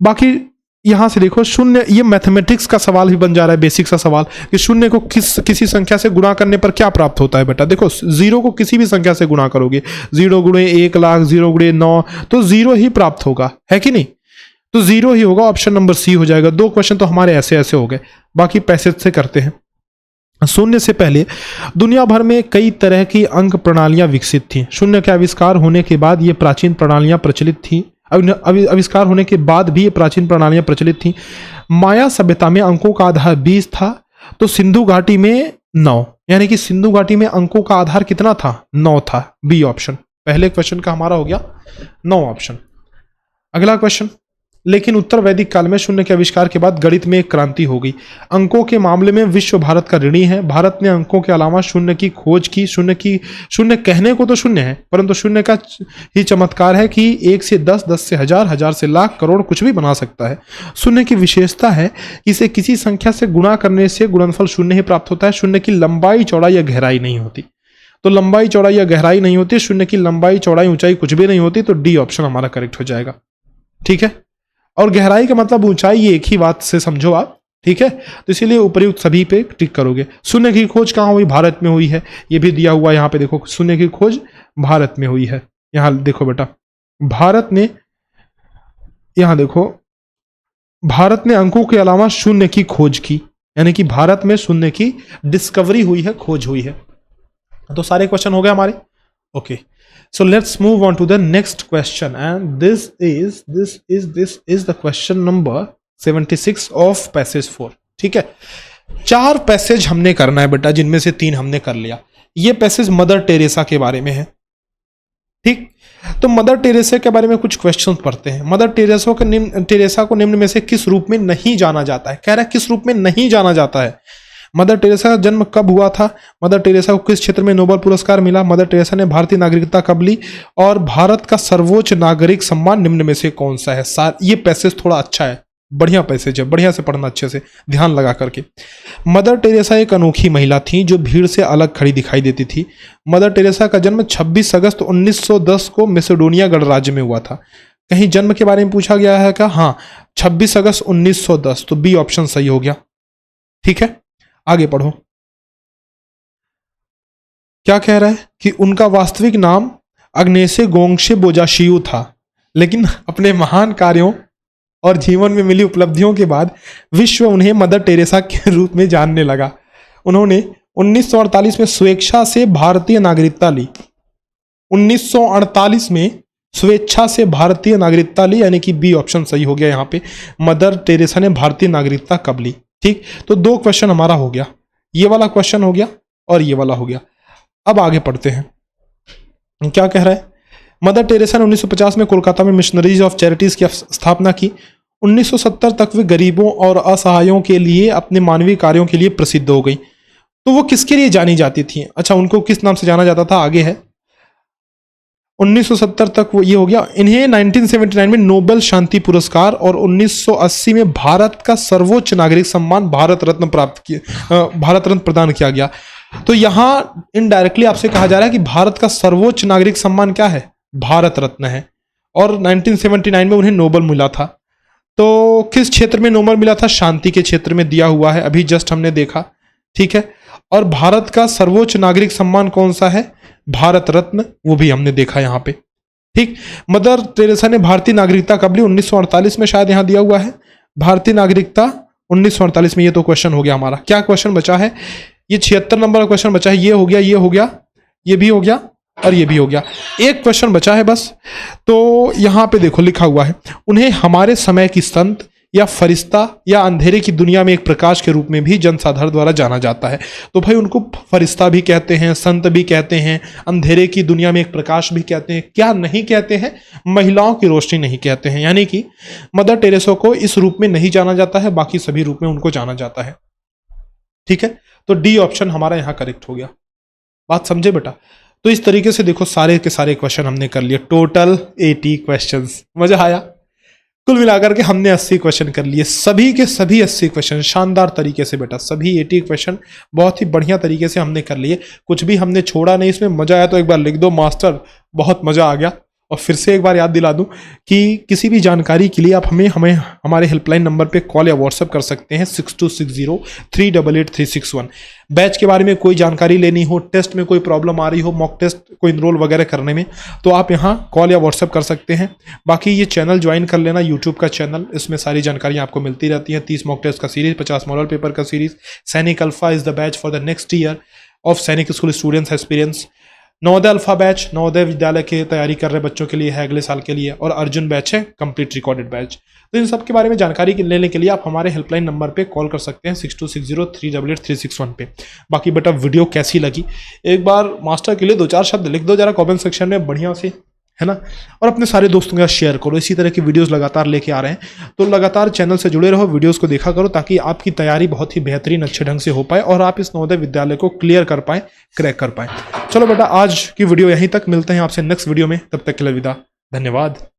बाकी यहां से देखो, शून्य, ये मैथमेटिक्स का सवाल भी बन जा रहा है, बेसिक सा सवाल कि शून्य को किसी संख्या से गुणा करने पर क्या प्राप्त होता है बेटा। देखो, जीरो को किसी भी संख्या से गुणा करोगे, 0 गुणे 1 लाख, 0 गुणे 9, तो जीरो ही प्राप्त होगा, है कि नहीं? तो जीरो ही होगा, ऑप्शन नंबर सी हो जाएगा। 2 क्वेश्चन तो हमारे ऐसे ऐसे हो गए। बाकी पैसेज से करते हैं। शून्य से पहले दुनिया भर में कई तरह की अंक प्रणालियां विकसित थीं। शून्य के आविष्कार होने के बाद ये प्राचीन प्रणालियां प्रचलित थीं। आविष्कार होने के बाद भी ये प्राचीन प्रणालियां प्रचलित थीं। माया सभ्यता में अंकों का आधार 20 था, तो सिंधु घाटी में 9, यानी कि सिंधु घाटी में अंकों का आधार कितना था? 9 था। B option. पहले क्वेश्चन का हमारा हो गया 9 ऑप्शन। अगला क्वेश्चन, लेकिन उत्तर वैदिक काल में शून्य के आविष्कार के बाद गणित में एक क्रांति हो गई। अंकों के मामले में विश्व भारत का ऋणी है। भारत ने अंकों के अलावा शून्य की खोज की। शून्य कहने को तो शून्य है, परंतु शून्य का ही चमत्कार है कि 1 से 10, 10 से 1000, 1000 से लाख, करोड़, कुछ भी बना सकता है। शून्य की विशेषता है कि इसे किसी संख्या से गुणा करने से गुणनफल शून्य ही प्राप्त होता है। शून्य की लंबाई, चौड़ाई या गहराई नहीं होती। तो लंबाई, चौड़ाई या गहराई नहीं होती, शून्य की लंबाई, चौड़ाई, ऊंचाई कुछ भी नहीं होती, तो डी ऑप्शन हमारा करेक्ट हो जाएगा, ठीक है। और गहराई का मतलब ऊंचाई, ये एक ही बात से समझो आप, ठीक है। तो इसीलिए उपर्युक्त सभी पे टिक करोगे। शून्य की खोज कहाँ हुई? भारत में हुई है, ये भी दिया हुआ यहाँ पे देखो, शून्य की खोज भारत में हुई है। यहाँ देखो बेटा, भारत ने, यहाँ देखो, भारत ने अंकों के अलावा शून्य की खोज की, यानी कि भारत में शून्य की डिस्कवरी हुई है, खोज हुई है। तो सारे क्वेश्चन हो गए हमारे, okay. So let's move on to the next question, and this is the question number 76 of passage 4, ठीक है। 4 पैसेज हमने करना है बेटा, जिनमें से 3 हमने कर लिया। ये पैसेज मदर टेरेसा के बारे में है, ठीक। तो मदर टेरेसा के बारे में कुछ क्वेश्चन पढ़ते हैं। मदर टेरेसा को निम्न में से किस रूप में नहीं जाना जाता है? कह रहा है किस रूप में नहीं जाना जाता है। मदर टेरेसा का जन्म कब हुआ था? मदर टेरेसा को किस क्षेत्र में नोबेल पुरस्कार मिला? मदर टेरेसा ने भारतीय नागरिकता कब ली? और भारत का सर्वोच्च नागरिक सम्मान निम्न में से कौन सा है? ये पैसेज थोड़ा अच्छा है, बढ़िया पैसेज है, बढ़िया से पढ़ना, अच्छे से ध्यान लगा करके। मदर टेरेसा एक अनोखी महिला थी जो भीड़ से अलग खड़ी दिखाई देती थी। मदर टेरेसा का जन्म 26 अगस्त 1910 को मैसेडोनिया गणराज्य में हुआ था। कहीं जन्म के बारे में पूछा गया है क्या? हाँ, 26 अगस्त 1910, तो बी ऑप्शन सही हो गया, ठीक है। आगे पढ़ो, क्या कह रहा है कि उनका वास्तविक नाम अग्नेसे गोंगशे बोजाशियू था, लेकिन अपने महान कार्यों और जीवन में मिली उपलब्धियों के बाद विश्व उन्हें मदर टेरेसा के रूप में जानने लगा। उन्होंने 1948 में स्वेच्छा से भारतीय नागरिकता ली। 1948 में स्वेच्छा से भारतीय नागरिकता ली, यानी कि बी ऑप्शन सही हो गया। यहाँ पे मदर टेरेसा ने भारतीय नागरिकता कब ली, ठीक। तो 2 क्वेश्चन हमारा हो गया, ये वाला क्वेश्चन हो गया और ये वाला हो गया। अब आगे पढ़ते हैं, क्या कह रहा है। मदर टेरेसा ने 1950 में कोलकाता में मिशनरीज ऑफ चैरिटीज की स्थापना की। 1970 तक वे गरीबों और असहायों के लिए अपने मानवीय कार्यों के लिए प्रसिद्ध हो गई। तो वो किसके लिए जानी जाती थी? अच्छा, उनको किस नाम से जाना जाता था, आगे है। 1970 तक वो ये हो गया। इन्हें 1979 में नोबेल शांति पुरस्कार और 1980 में भारत का सर्वोच्च नागरिक सम्मान भारत रत्न प्रदान किया गया। तो यहां इनडायरेक्टली आपसे कहा जा रहा है कि भारत का सर्वोच्च नागरिक सम्मान क्या है? भारत रत्न है। और 1979 में उन्हें नोबेल मिला था। तो किस क्षेत्र में नोबेल मिला था? शांति के क्षेत्र में दिया हुआ है, अभी जस्ट हमने देखा, ठीक है। और भारत का सर्वोच्च नागरिक सम्मान कौन सा है? भारत रत्न, वो भी हमने देखा यहाँ पे, ठीक। मदर टेरेसा ने भारतीय नागरिकता कब ली? 1948 में, शायद यहाँ दिया हुआ है भारतीय नागरिकता 1948 में। ये तो क्वेश्चन हो गया हमारा। क्या क्वेश्चन बचा है? ये 76 नंबर का क्वेश्चन बचा है। ये हो गया, ये हो गया, ये भी हो गया और ये भी हो गया। एक क्वेश्चन बचा है बस। तो यहाँ पे देखो लिखा हुआ है, उन्हें हमारे समय की संत या फरिश्ता या अंधेरे की दुनिया में एक प्रकाश के रूप में भी जनसाधारण द्वारा जाना जाता है। तो भाई उनको फरिश्ता भी कहते हैं, संत भी कहते हैं, अंधेरे की दुनिया में एक प्रकाश भी कहते हैं। क्या नहीं कहते हैं? महिलाओं की रोशनी नहीं कहते हैं। यानी कि मदर टेरेसा को इस रूप में नहीं जाना जाता है, बाकी सभी रूप में उनको जाना जाता है। ठीक है, तो डी ऑप्शन हमारा यहां करेक्ट हो गया। बात समझे बेटा? तो इस तरीके से देखो सारे के सारे क्वेश्चन हमने कर लिए, टोटल 80 क्वेश्चंस। मजा आया? कुल मिलाकर के हमने 80 क्वेश्चन कर लिए, सभी के सभी 80 क्वेश्चन शानदार तरीके से बेटा, सभी 80 क्वेश्चन बहुत ही बढ़िया तरीके से हमने कर लिए, कुछ भी हमने छोड़ा नहीं। इसमें मजा आया तो एक बार लिख दो मास्टर, बहुत मजा आ गया। और फिर से एक बार याद दिला दूं कि किसी भी जानकारी के लिए आप हमें हमारे हेल्पलाइन नंबर पे कॉल या व्हाट्सएप कर सकते हैं 6260388361। बैच के बारे में कोई जानकारी लेनी हो, टेस्ट में कोई प्रॉब्लम आ रही हो, मॉक टेस्ट को इनरोल वगैरह करने में, तो आप यहाँ कॉल या व्हाट्सएप कर सकते हैं। बाकी ये चैनल ज्वाइन कर लेना, यूट्यूब का चैनल, इसमें सारी जानकारियाँ आपको मिलती रहती हैं। 30 मॉक टेस्ट का सीरीज, 50 मॉडल पेपर का series. Sainik alpha is the batch for the next year of Sainik school students experience. Navodaya alpha batch Navodaya Vidyalaya के तैयारी कर रहे बच्चों के लिए है अगले साल के लिए, और अर्जुन बैच है कंप्लीट रिकॉर्डेड बैच। तो इन सब के बारे में जानकारी लेने के लिए आप हमारे हेल्पलाइन नंबर पे कॉल कर सकते हैं 6260388361 पे। बाकी बेटा वीडियो कैसी लगी एक बार मास्टर के लिए 2-4 शब्द लिख दो जरा कमेंट सेक्शन में बढ़िया से, है ना। और अपने सारे दोस्तों के साथ शेयर करो, इसी तरह की वीडियोस लगातार लेके आ रहे हैं, तो लगातार चैनल से जुड़े रहो, वीडियोस को देखा करो, ताकि आपकी तैयारी बहुत ही बेहतरीन अच्छे ढंग से हो पाए और आप इस नवोदय विद्यालय को क्लियर कर पाए, क्रैक कर पाए। चलो बेटा आज की वीडियो यहीं तक, मिलते हैं आपसे नेक्स्ट वीडियो में, तब तक के लिए विदा, धन्यवाद।